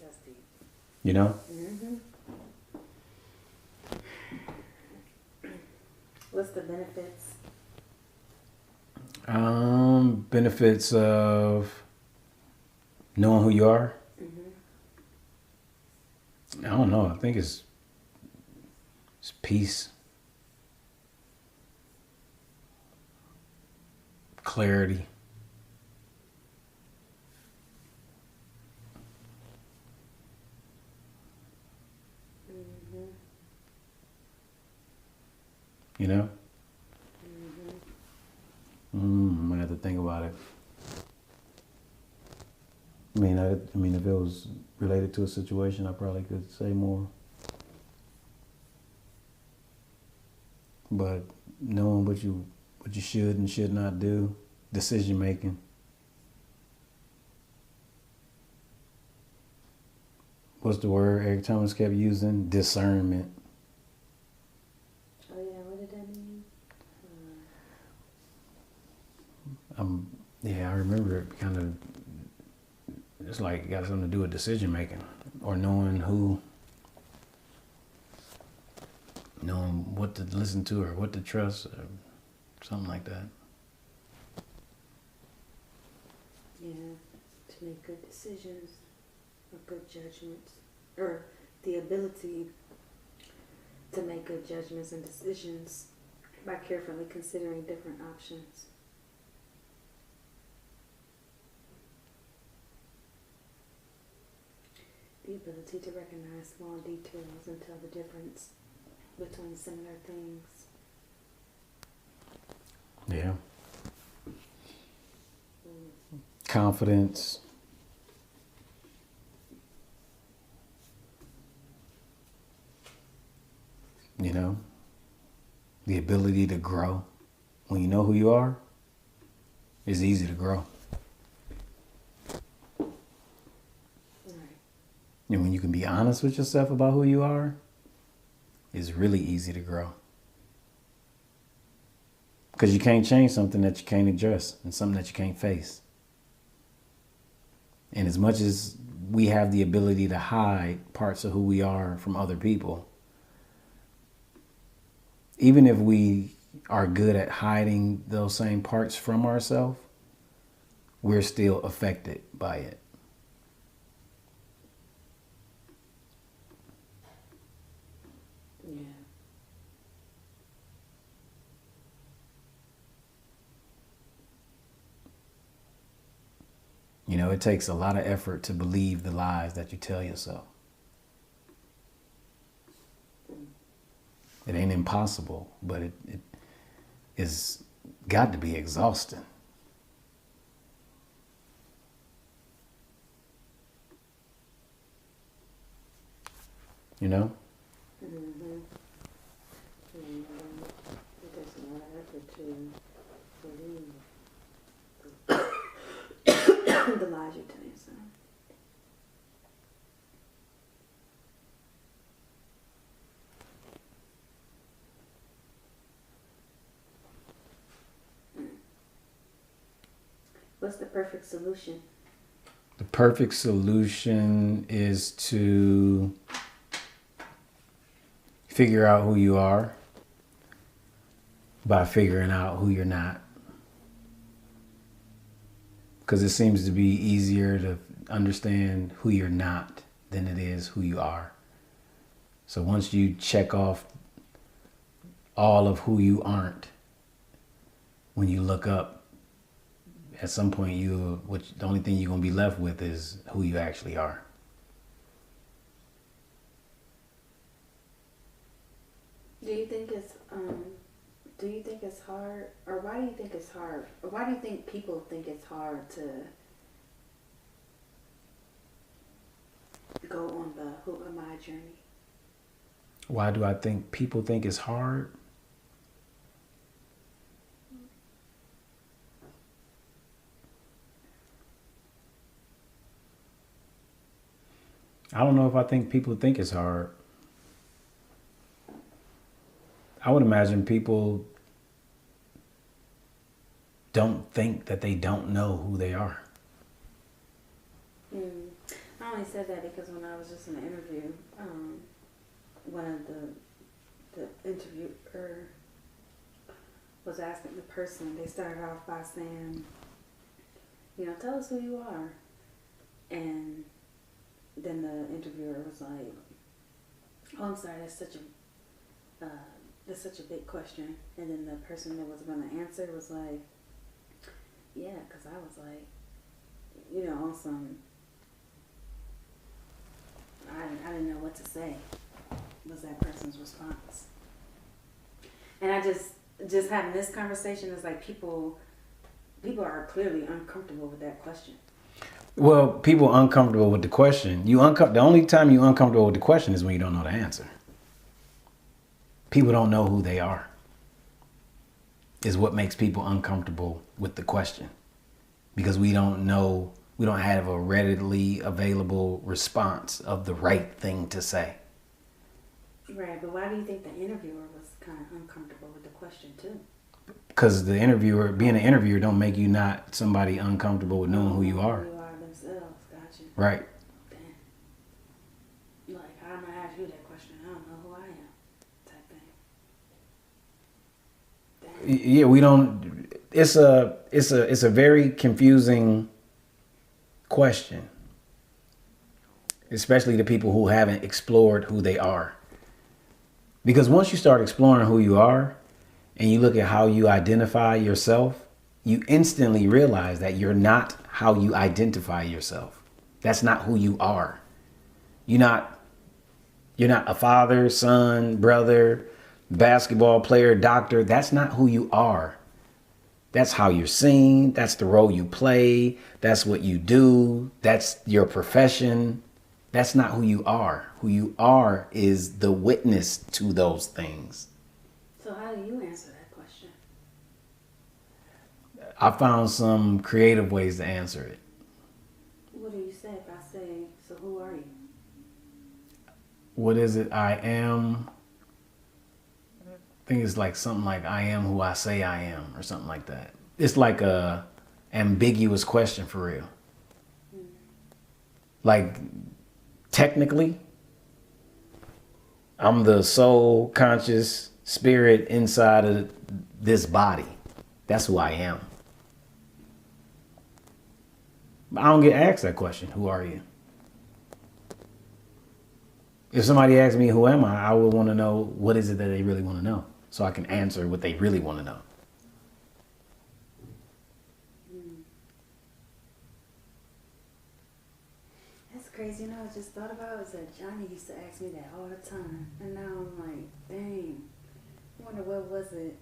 That's deep. You know? Mm-hmm. What's the benefits? Benefits of knowing who you are. Mm-hmm. I don't know. I think it's peace, clarity. Mm-hmm. You know? Mm-hmm. I have to think about it. I mean, if it was related to a situation, I probably could say more. But knowing what you should and should not do, decision making. What's the word Eric Thomas kept using? Discernment. Oh yeah, what did that mean? Yeah, I remember it kind of. It's like it got something to do with decision making, or knowing what to listen to or what to trust, or something like that. Yeah, to make good decisions or good judgments, or the ability to make good judgments and decisions by carefully considering different options. The ability to recognize small details and tell the difference between similar things. Yeah. Confidence. You know, the ability to grow. When you know who you are, it's easy to grow. And when you can be honest with yourself about who you are, it's really easy to grow. Because you can't change something that you can't address and something that you can't face. And as much as we have the ability to hide parts of who we are from other people, even if we are good at hiding those same parts from ourselves, we're still affected by it. Yeah. You know, it takes a lot of effort to believe the lies that you tell yourself. It ain't impossible, but it is got to be exhausting. You know? Mm-hmm. It takes a lot of effort to believe the lies you tell yourself. What's the perfect solution? The perfect solution is to figure out who you are by figuring out who you're not. Because it seems to be easier to understand who you're not than it is who you are. So once you check off all of who you aren't, when you look up, at some point the only thing you're going to be left with is who you actually are. Do you think it's hard, or why do you think it's hard, or why do you think people think it's hard to go on the who am I journey? Why do I think people think it's hard? I don't know if I think people think it's hard. I would imagine people don't think that they don't know who they are. I only said that because when I was just in an interview, one of the interviewer was asking the person, they started off by saying, tell us who you are. And then the interviewer was like, oh, I'm sorry, that's such a big question. And then the person that was going to answer was like, yeah, because I was like, on some, I didn't know what to say, was that person's response. And I just having this conversation is like people people are clearly uncomfortable with that question. Well, people are uncomfortable with the question. The only time you're uncomfortable with the question is when you don't know the answer. People don't know who they are. Is what makes people uncomfortable with the question. Because we don't have a readily available response of the right thing to say. Right, but why do you think the interviewer was kind of uncomfortable with the question too? Because being an interviewer don't make you not somebody uncomfortable with knowing who you are. Who you are themselves, gotcha. Right. Damn. Like, how am I ask you that question? I don't know who I am. Type thing. Damn. Yeah, we don't. It's a very confusing question, especially to people who haven't explored who they are. Because once you start exploring who you are and you look at how you identify yourself, you instantly realize that you're not how you identify yourself. That's not who you are. You're not a father, son, brother, basketball player, doctor. That's not who you are. That's how you're seen. That's the role you play. That's what you do. That's your profession. That's not who you are. Who you are is the witness to those things. So how do you answer that question? I found some creative ways to answer it. What do you say if I say, so who are you? What is it? I am. I think it's like something like I am who I say I am or something like that. It's like a ambiguous question for real. Like technically, I'm the soul, conscious spirit inside of this body. That's who I am. I don't get asked that question. Who are you? If somebody asks me who am I would want to know what is it that they really want to know, so I can answer what they really want to know. That's crazy. You know, I just thought about is that Johnny used to ask me that all the time, and now I'm like, dang. I wonder what was it.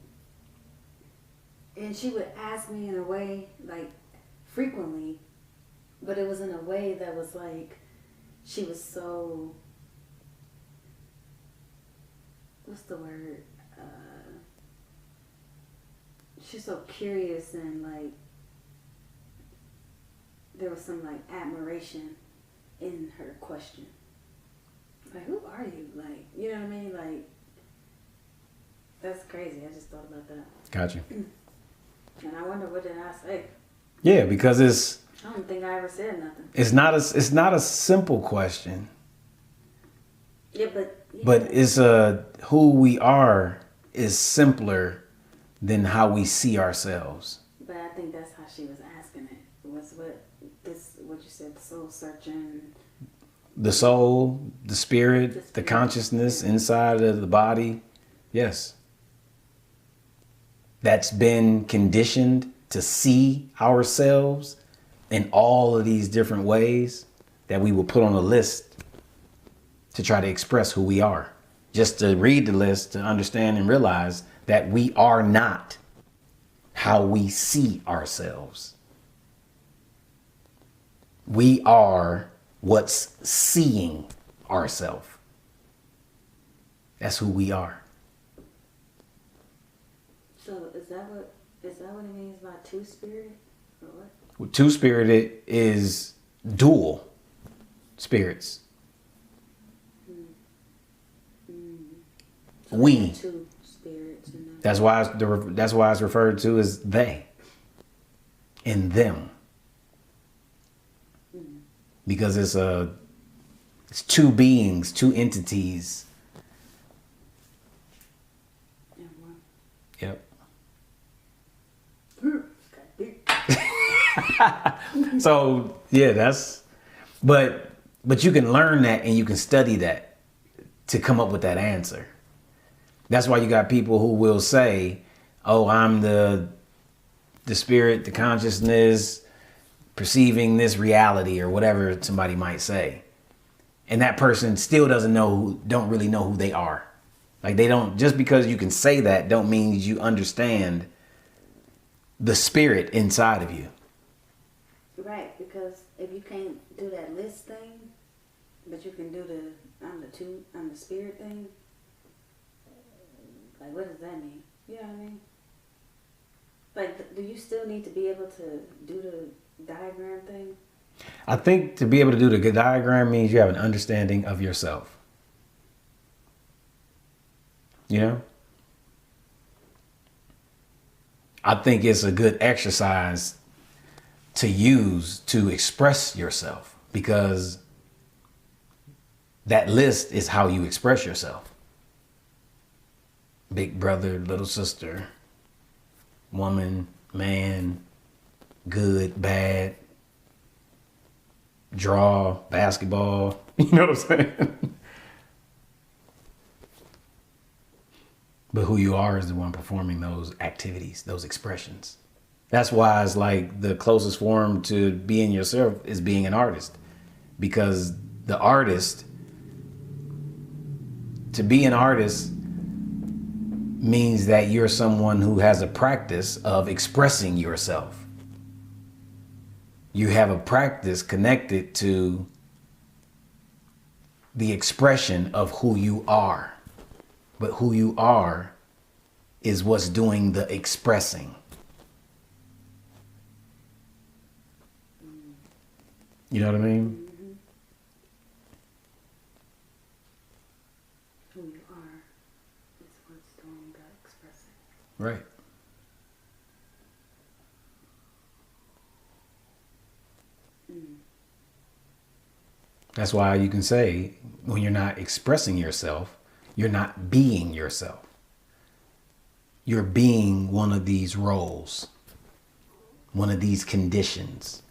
And she would ask me in a way like frequently, but it was in a way that was like she was so. What's the word? She's so curious and like there was some like admiration in her question. Like, who are you? Like, you know what I mean? Like, that's crazy. I just thought about that. Got you. And I wonder what did I say? Yeah, because I don't think I ever said nothing. it's not a simple question. Yeah, but. Yeah. But it's who we are is simpler than how we see ourselves. But I think that's how she was asking it. Was what you said, the soul searching. The soul, the spirit, the consciousness inside of the body. Yes. That's been conditioned to see ourselves in all of these different ways that we will put on a list to try to express who we are. Just to read the list to understand and realize that we are not how we see ourselves. We are what's seeing ourselves. That's who we are. So is that what it means by two spirit or what? Two spirited is dual spirits. So We. two spirits. And That's why it's referred to as they. In them. Because it's two beings, two entities. and one. Yep. So yeah, but you can learn that and you can study that to come up with that answer. That's why you got people who will say, oh, I'm the spirit, the consciousness, perceiving this reality or whatever somebody might say. And that person still don't really know who they are. Like just because you can say that don't mean you understand the spirit inside of you. Right, because if you can't do that list thing, but you can do I'm the spirit thing, like what does that mean? You know what I mean? Like, do you still need to be able to do the diagram thing? I think to be able to do the diagram means you have an understanding of yourself. You know? I think it's a good exercise to use to express yourself, because that list is how you express yourself. Big brother, little sister, woman, man, good, bad, draw, basketball. You know what I'm saying? But who you are is the one performing those activities, those expressions. That's why it's like the closest form to being yourself is being an artist. Because the artist, to be an artist means that you're someone who has a practice of expressing yourself. You have a practice connected to the expression of who you are. But who you are is what's doing the expressing. You know what I mean? Mm-hmm. Who you are is what's doing the expressing. Right. That's why you can say when you're not expressing yourself, you're not being yourself. You're being one of these roles, one of these conditions.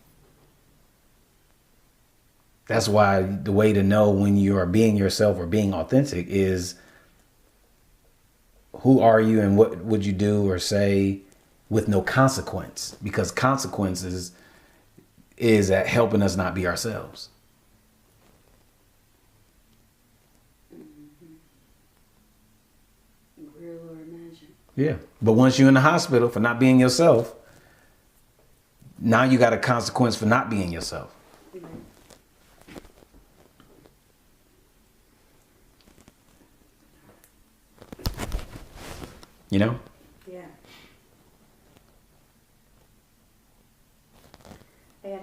That's why the way to know when you are being yourself or being authentic is who are you and what would you do or say with no consequence, because consequences is at helping us not be ourselves. Real or imagined. Yeah. But once you're in the hospital for not being yourself, now you got a consequence for not being yourself. Right. You know? Yeah. I got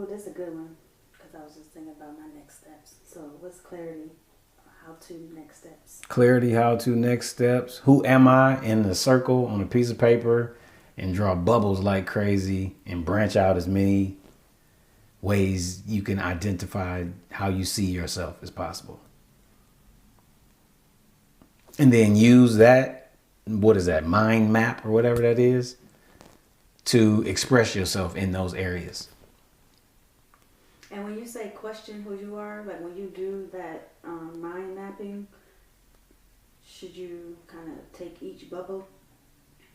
this is a good one, because I was just thinking about my next steps. So what's clarity? How to next steps? Clarity, how to next steps. Who am I in the circle on a piece of paper, and draw bubbles like crazy and branch out as many ways you can identify how you see yourself as possible. And then use that, what is that, mind map or whatever that is, to express yourself in those areas. And when you say question who you are, like when you do that mind mapping, should you kind of take each bubble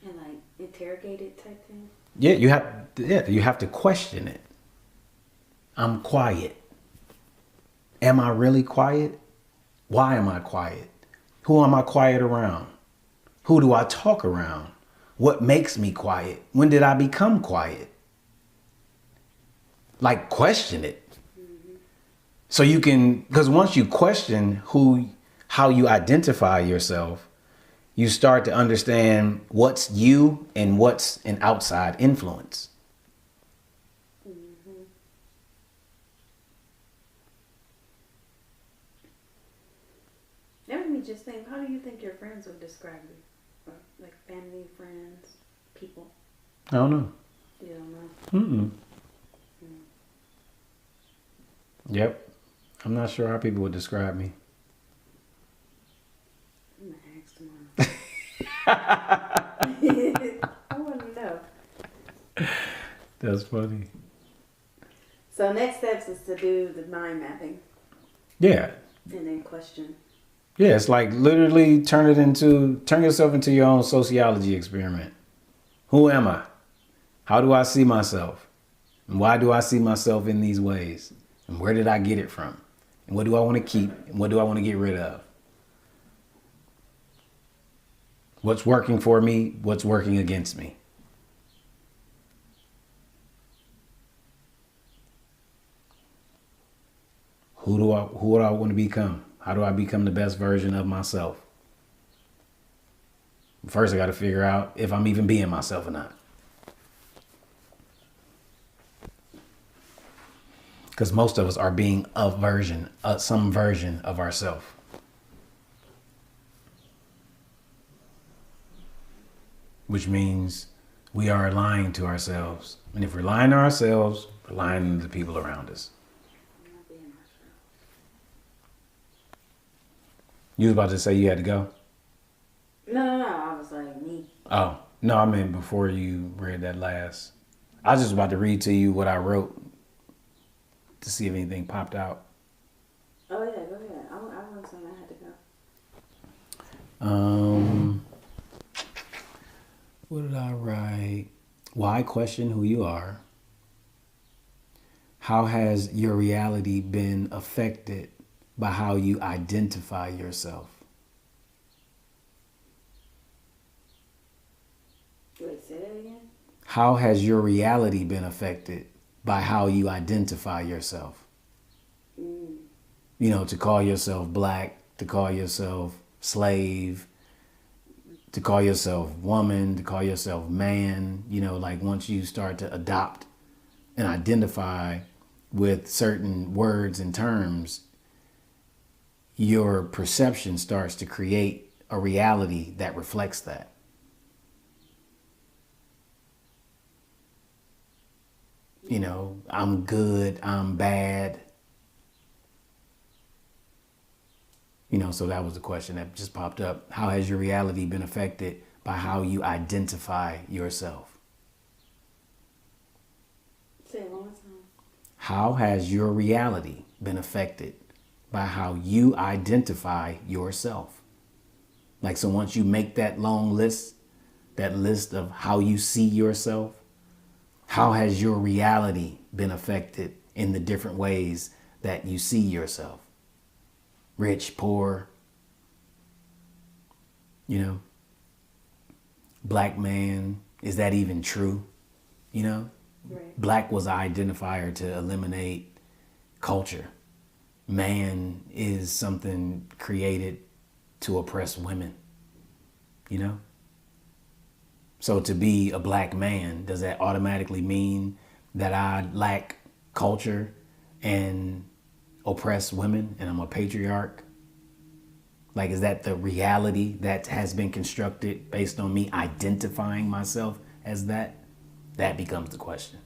and like interrogate it type thing? Yeah, you have to question it. I'm quiet. Am I really quiet? Why am I quiet? Who am I quiet around? Who do I talk around? What makes me quiet? When did I become quiet? Like, question it. Mm-hmm. So you can, because once you question how you identify yourself, you start to understand what's you and what's an outside influence. Mm-hmm. That made me just think, how do you think your friends would describe you? Or, like family, friends, people? I don't know. You don't know? Mm-mm. Yep. I'm not sure how people would describe me. I'm going to ask tomorrow. I want to know. That's funny. So next steps is to do the mind mapping. Yeah. And then question. Yeah, it's like literally turn yourself into your own sociology experiment. Who am I? How do I see myself? And why do I see myself in these ways? And where did I get it from? And what do I want to keep? And what do I want to get rid of? What's working for me? What's working against me? Who do I want to become? How do I become the best version of myself? First, I got to figure out if I'm even being myself or not. Because most of us are being some version of ourselves. Which means we are lying to ourselves. And if we're lying to ourselves, we're lying to the people around us. You was about to say you had to go? No. I was like, me. Oh, no, I meant before you read that last. I was just about to read to you what I wrote to see if anything popped out. Oh, yeah, go ahead. I wasn't saying I had to go. What did I write? Why question who you are? How has your reality been affected by how you identify yourself? Wait, say that again? How has your reality been affected by how you identify yourself? You know, to call yourself black, to call yourself slave, to call yourself woman, to call yourself man, you know, like once you start to adopt and identify with certain words and terms, your perception starts to create a reality that reflects that. You know, I'm good, I'm bad. You know, so that was the question that just popped up. How has your reality been affected by how you identify yourself? Say it one more time. How has your reality been affected by how you identify yourself? Like, so once you make that long list, that list of how you see yourself, how has your reality been affected in the different ways that you see yourself? Rich, poor, you know, black man, is that even true? You know, Right. Black was an identifier to eliminate culture. Man is something created to oppress women, you know? So to be a black man, does that automatically mean that I lack culture and oppress women and I'm a patriarch? Like, is that the reality that has been constructed based on me identifying myself as that? That becomes the question.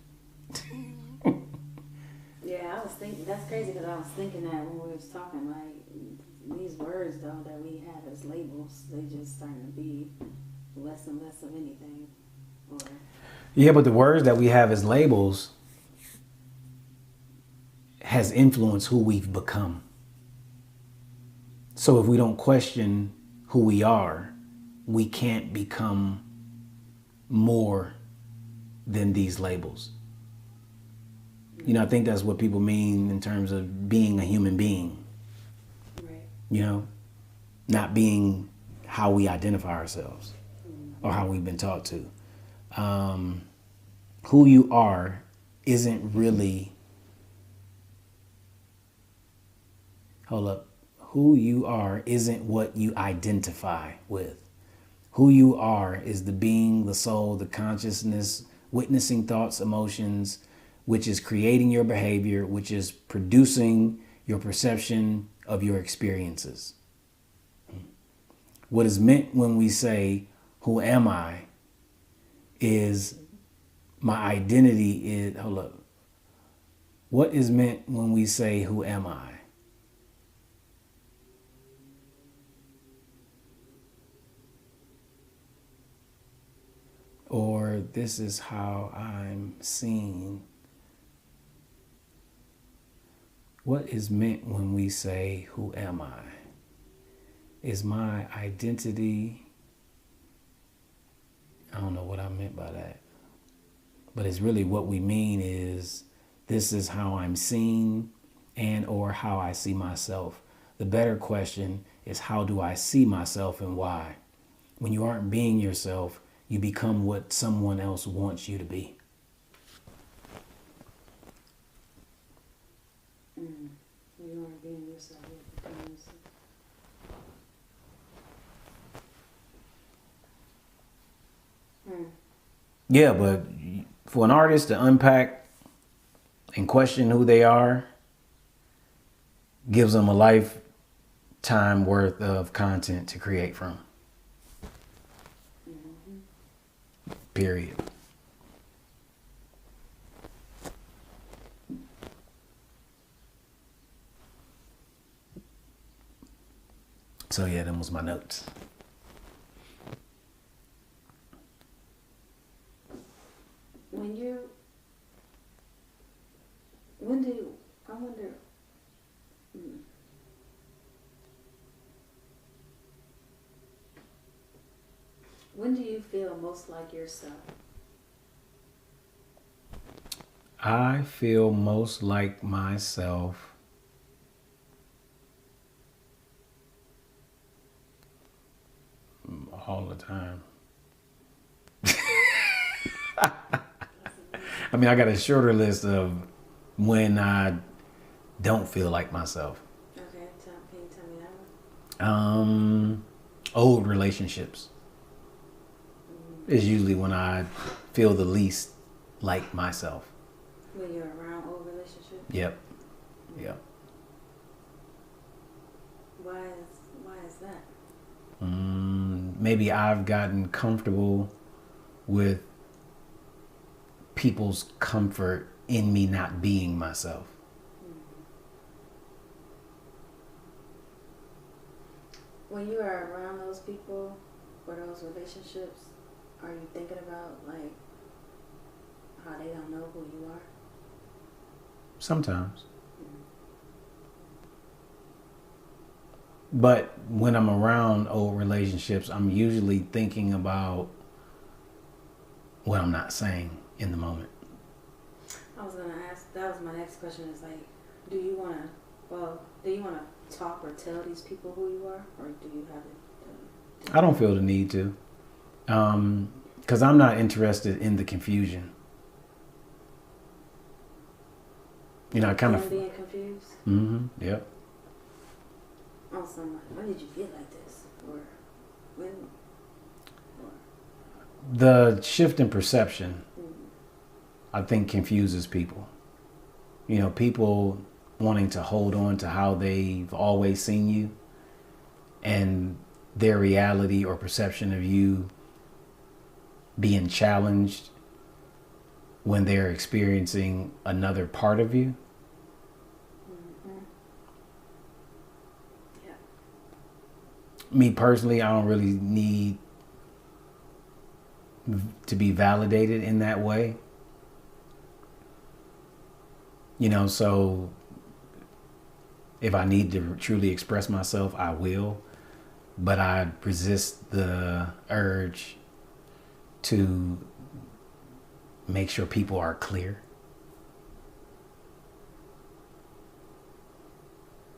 Yeah, I was thinking, that's crazy because I was thinking that when we was talking, like, these words, though, that we have as labels, they just starting to be less and less of anything. Or, Yeah, but the words that we have as labels has influenced who we've become. So if we don't question who we are, we can't become more than these labels. You know, I think that's what people mean in terms of being a human being. right. You know, not being how we identify ourselves or how we've been taught to. Who you are isn't really, hold up, who you are isn't what you identify with. Who you are is the being, the soul, the consciousness, witnessing thoughts, emotions, which is creating your behavior, which is producing your perception of your experiences. What is meant when we say, who am I, is my identity is, hold up. What is meant when we say, who am I? Or this is how I'm seen. What is meant when we say, who am I? Is my identity, I don't know what I meant by that, but it's really what we mean is this is how I'm seen and or how I see myself. The better question is, how do I see myself and why? When you aren't being yourself, you become what someone else wants you to be. Yeah. you aren't being yourself, you're becoming yourself. Yeah, but for an artist to unpack and question who they are gives them a lifetime worth of content to create from. Period. So yeah, them was my notes. I wonder, when do you feel most like yourself? I feel most like myself all the time. I mean, I got a shorter list of when I don't feel like myself. Okay, can you tell me that one? Old relationships is usually when I feel the least like myself. When you're around old relationships? Yep. Yep. Why is that? Maybe I've gotten comfortable with people's comfort in me not being myself. When you are around those people or those relationships, are you thinking about like how they don't know who you are? Sometimes. But when I'm around old relationships, I'm usually thinking about what I'm not saying in the moment. I was gonna ask. That was my next question. Is like, do you wanna talk or tell these people who you are, or do you have it? I don't feel the need to, because I'm not interested in the confusion. You know, I kind of being confused. Yep. On somebody, when did you feel like this, or when? The shift in perception, I think, confuses people. You know, people wanting to hold on to how they've always seen you, and their reality or perception of you being challenged when they're experiencing another part of you. Yeah. Me personally, I don't really need to be validated in that way. You know, so if I need to truly express myself, I will. But I resist the urge to make sure people are clear.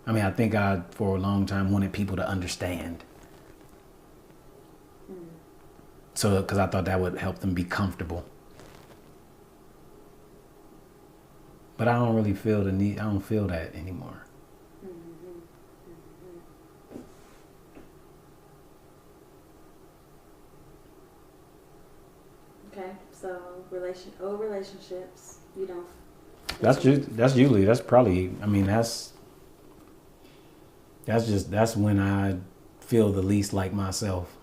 I mean, I think I, for a long time, wanted people to understand. So, because I thought that would help them be comfortable. But I don't really feel the need, I don't feel that anymore. Okay, so old relationships, you don't. That's probably, I mean, that's when I feel the least like myself.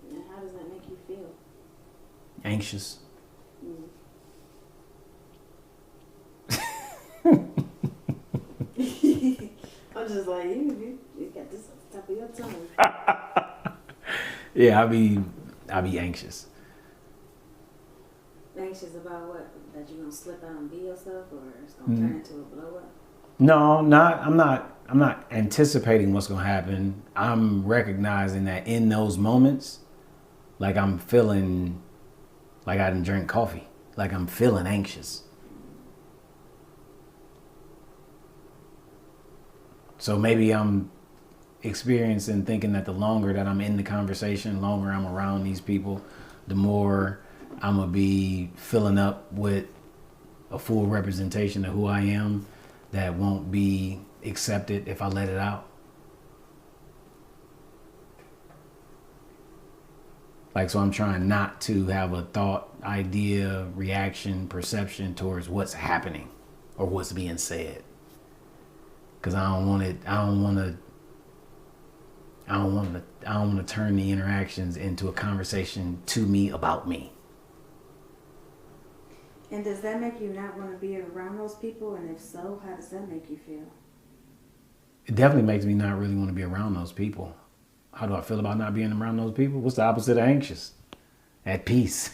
And how does that make you feel? Anxious. I'm just like, you got this on the top of your tongue. Yeah, I be anxious. Anxious about what? That you're gonna slip out and be yourself, or it's gonna turn into a blow up? No, I'm not anticipating what's gonna happen. I'm recognizing that in those moments, like I'm feeling like I didn't drink coffee. Like I'm feeling anxious. So maybe I'm experiencing thinking that the longer that I'm in the conversation, the longer I'm around these people, the more I'm gonna be filling up with a full representation of who I am that won't be accept it if I let it out. Like, so I'm trying not to have a thought, idea, reaction, perception towards what's happening or what's being said. Cause I don't want to turn the interactions into a conversation to me about me. And does that make you not want to be around those people? And if so, how does that make you feel? It definitely makes me not really want to be around those people. How do I feel about not being around those people? What's the opposite of anxious? At peace.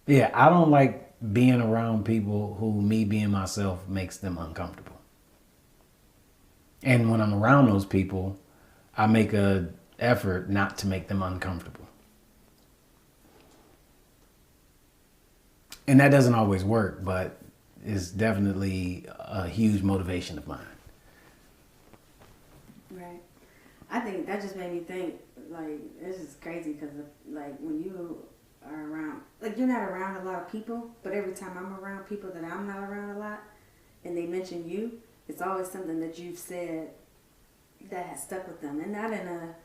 Yeah, I don't like being around people who me being myself makes them uncomfortable. And when I'm around those people, I make a effort not to make them uncomfortable. And that doesn't always work, but it's definitely a huge motivation of mine. Right. I think that just made me think, like, this is crazy because, like, when you are around, like, you're not around a lot of people, but every time I'm around people that I'm not around a lot, and they mention you, it's always something that you've said that has stuck with them. And not in a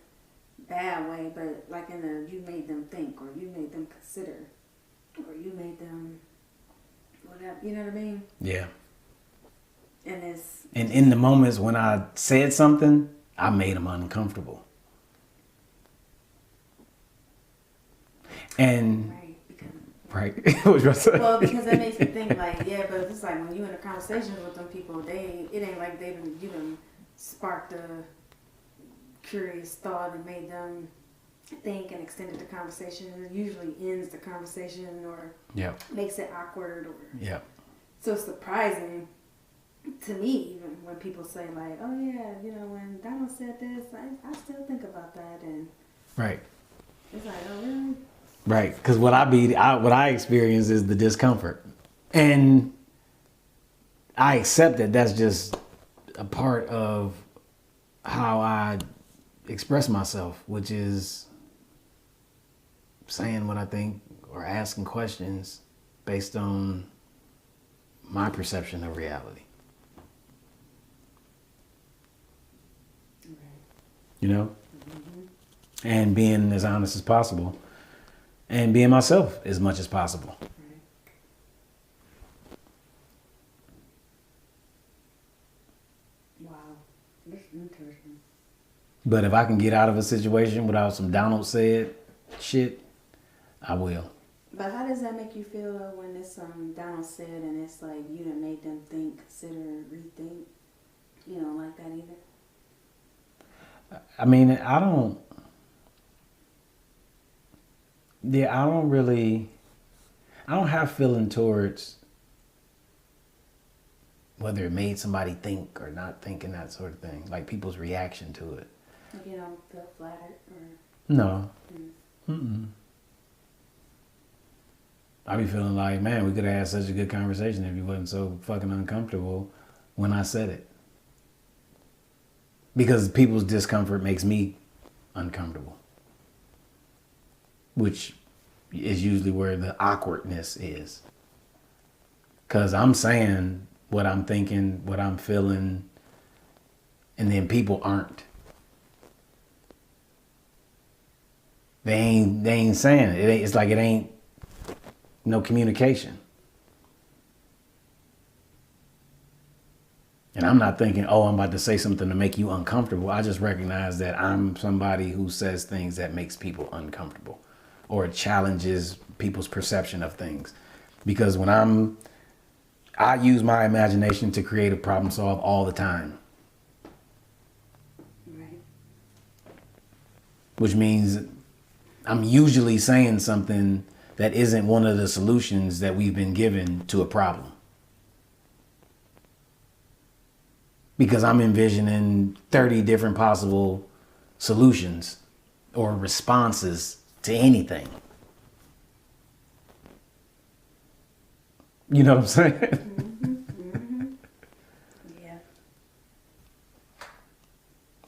bad way, but like in a, you made them think, or you made them consider, or you made them whatever, you know what I mean? Yeah. And it's... And in the moments when I said something, I made them uncomfortable. And... Right. Because, right. What was you say? well, because that makes me think, like, yeah, but it's like when you in a conversation with them people, it ain't like you done sparked a curious thought and made them think and extended the conversation. It usually ends the conversation or makes it awkward or so surprising to me even when people say like, oh yeah, you know, when Donald said this, I still think about that. And right. It's like, oh really? Right, because what I experience is the discomfort, and I accept that that's just a part of how I express myself, which is saying what I think or asking questions based on my perception of reality. Okay. You know, and being as honest as possible. And being myself as much as possible. Wow, that's interesting. But if I can get out of a situation without some Donald said shit, I will. But how does that make you feel though when it's Donald said and it's like you done made them think, consider, rethink? You don't like that either? I mean, I don't have feeling towards whether it made somebody think or not think and that sort of thing. Like people's reaction to it. Like you don't feel flattered or... No. I be feeling like, man, we could have had such a good conversation if you wasn't so fucking uncomfortable when I said it. Because people's discomfort makes me uncomfortable. Which is usually where the awkwardness is. Because I'm saying what I'm thinking, what I'm feeling, and then people aren't. They ain't saying it. It's like it ain't no communication. And I'm not thinking, oh, I'm about to say something to make you uncomfortable. I just recognize that I'm somebody who says things that makes people uncomfortable or challenges people's perception of things. Because when I use my imagination to create a problem solve all the time. Right. Which means I'm usually saying something that isn't one of the solutions that we've been given to a problem. Because I'm envisioning 30 different possible solutions or responses to anything. You know what I'm saying? Yeah.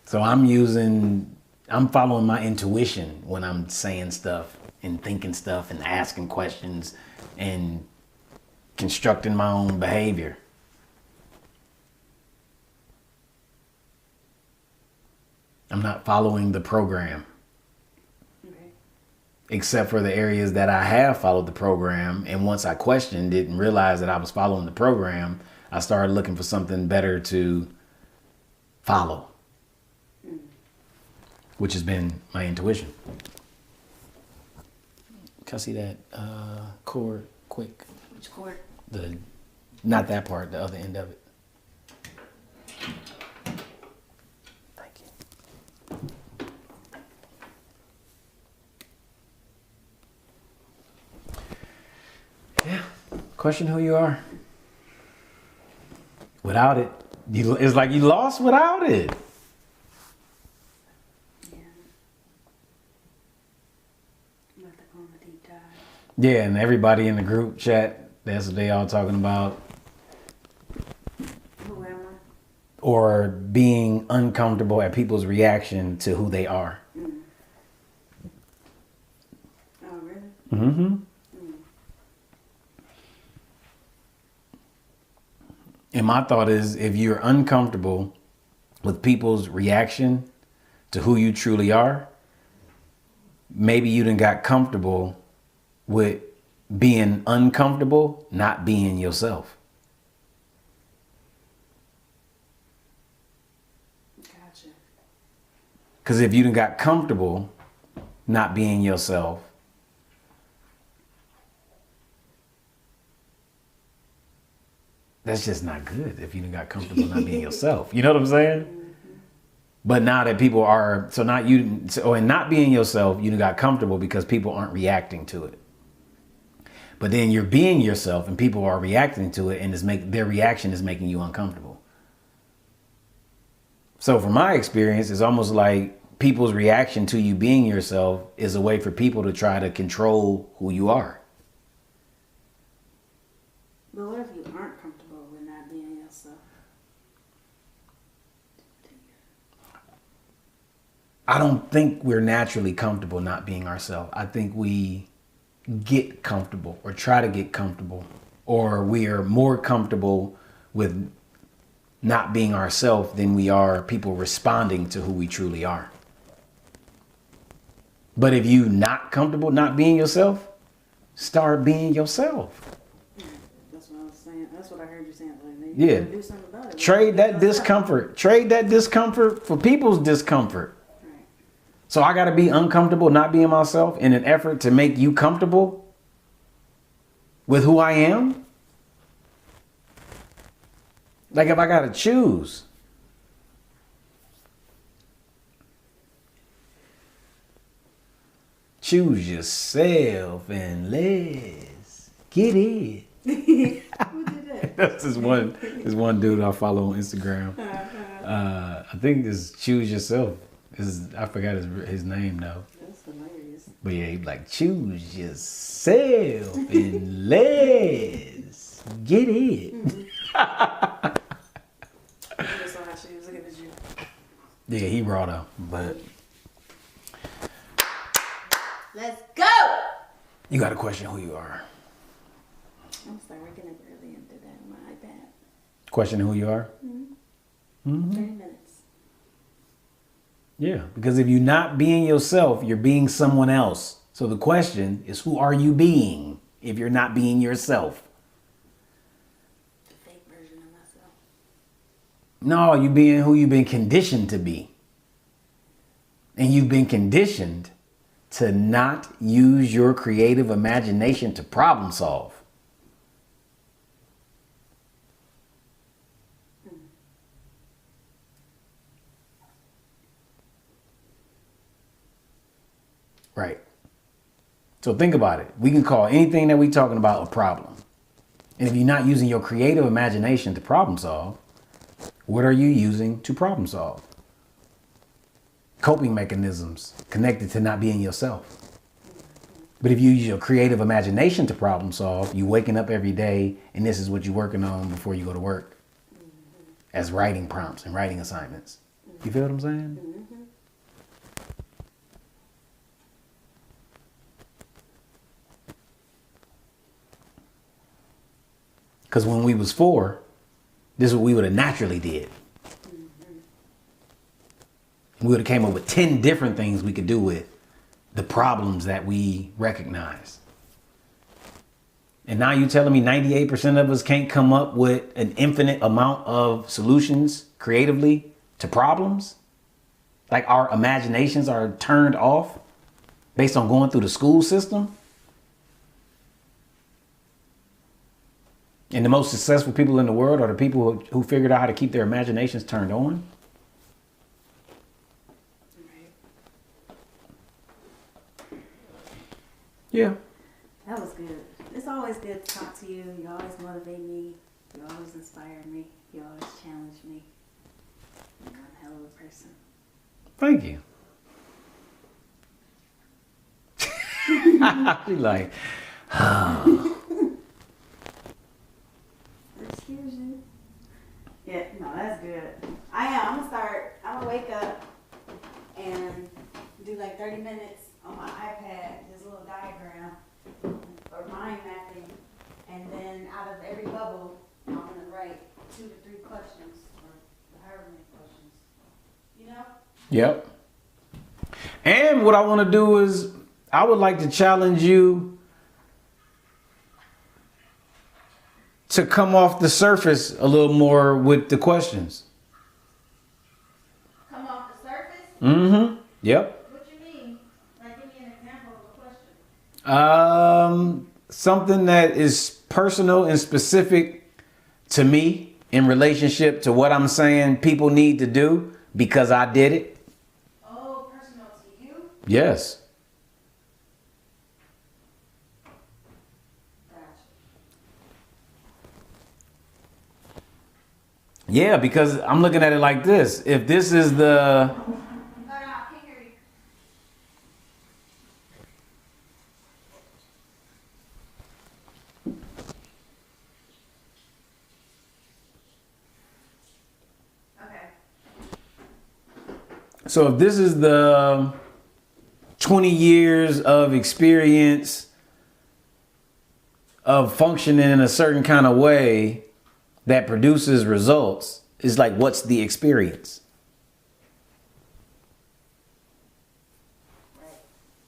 So I'm following my intuition when I'm saying stuff and thinking stuff and asking questions and constructing my own behavior. I'm not following the program. Okay. Except for the areas that I have followed the program. And once I questioned it and realized that I was following the program, I started looking for something better to follow, which has been my intuition. Can I see that chord quick? Which chord? Not that part, the other end of it. Thank you. Yeah. Question who you are. Without it, it's like you lost without it. Yeah. I'm about to go on a deep dive. Yeah, and everybody in the group chat, that's what they all talking about. Who am I? Or being uncomfortable at people's reaction to who they are. Mm. Oh, really? Mm-hmm. Mm. And my thought is, if you're uncomfortable with people's reaction to who you truly are, maybe you done got comfortable with being uncomfortable, not being yourself. Gotcha. Because if you done got comfortable not being yourself, that's just not good. If you done got comfortable not being yourself, you know what I'm saying? Mm-hmm. But now that people are, in not being yourself, you done got comfortable because people aren't reacting to it. But then you're being yourself and people are reacting to it, and their reaction is making you uncomfortable. So from my experience, it's almost like people's reaction to you being yourself is a way for people to try to control who you are. But what if you aren't comfortable with not being yourself? I don't think we're naturally comfortable not being ourselves. I think we get comfortable or try to get comfortable, or we are more comfortable with not being ourselves than we are people responding to who we truly are. But if you not comfortable not being yourself, start being yourself. That's what I was saying. That's what I heard you saying. Like, maybe Yeah. you gotta do something about it. Trade that discomfort. Trade that discomfort for people's discomfort. Right. So I got to be uncomfortable not being myself in an effort to make you comfortable with who I am? Like if I got to choose. Choose yourself and let's get it. Who did that? That's this one dude I follow on Instagram. I think it's Choose Yourself. I forgot his name though. That's hilarious. But yeah, he like, choose yourself and let's get it. I just saw how she was looking at you. Yeah, he raw though, but Let's go! you got to question who you are. I'm gonna start waking up early and do that on my iPad. Question who you are? 30 minutes. Yeah, because if you're not being yourself, you're being someone else. So the question is, who are you being if you're not being yourself? The fake version of myself. No, you being who you've been conditioned to be. And you've been conditioned to not use your creative imagination to problem solve. Right. So think about it. We can call anything that we're talking about a problem. And if you're not using your creative imagination to problem solve, what are you using to problem solve? Coping mechanisms connected to not being yourself. But if you use your creative imagination to problem solve, you waking up every day and this is what you're working on before you go to work as writing prompts and writing assignments. You feel what I'm saying? Mm-hmm. Because when we was 4, this is what we would have naturally did. We would have came up with 10 different things we could do with the problems that we recognize. And now you telling me 98% of us can't come up with an infinite amount of solutions creatively to problems? Like our imaginations are turned off based on going through the school system? And the most successful people in the world are the people who figured out how to keep their imaginations turned on? Yeah. That was good. It's always good to talk to you. You always motivate me. You always inspire me. You always challenge me. I'm a hell of a person. Thank you. She's like, Excuse you. Yeah, no, that's good. I'm gonna wake up and do like 30 minutes on my iPad, this little diagram or mind mapping, and then out of every bubble, I'm gonna write 2 to 3 questions or however many questions. You know? yep. And what I want to do is I would like to challenge you to come off the surface a little more with the questions. Come off the surface? Mm-hmm. Yep. What you mean? Like, give me an example of a question. Something that is personal and specific to me in relationship to what I'm saying people need to do because I did it. Oh, personal to you? Yes. Gotcha. Yeah, because I'm looking at it like this. If this is the... No, I can't hear you. Okay. So if this is the 20 years of experience of functioning in a certain kind of way that produces results, it's like, what's the experience?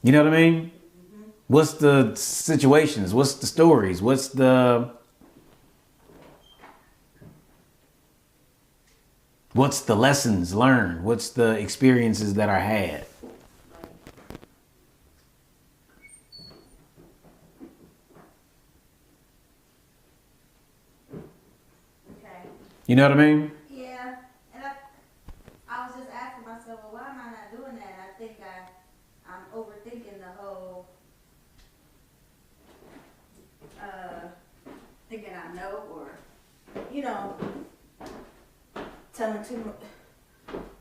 You know what I mean? What's the situations? What's the stories? What's the lessons learned? What's the experiences that are had? Okay. You know what I mean? Yeah, and I was just asking myself, well, why am I not doing that? I think I'm overthinking the whole, thinking I know, or, telling too much.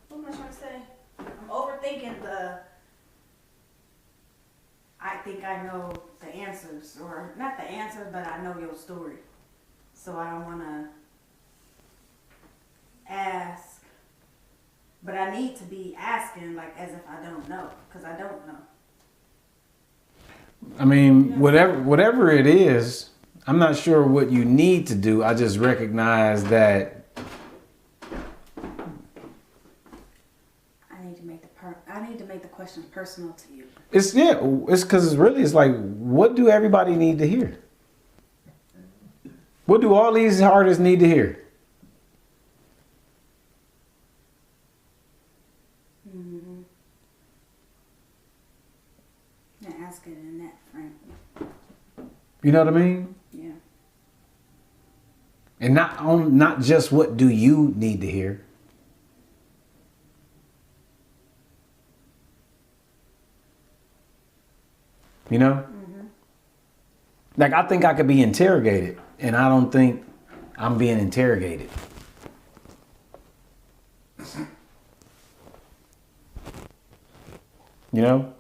What am I trying to say? I'm overthinking I think I know the answers, or not the answer, but I know your story. So I don't want to ask, but I need to be asking like as if I don't know, because I don't know. I mean, whatever it is, I'm not sure what you need to do. I just recognize that I need to make the question personal to you. it's because it's like, what do everybody need to hear? What do all these artists need to hear? Mm-hmm. And ask it in that frame. You know what I mean? Yeah. And not just what do you need to hear. You know? Mm-hmm. Like, I think I could be interrogated, and I don't think I'm being interrogated. You know?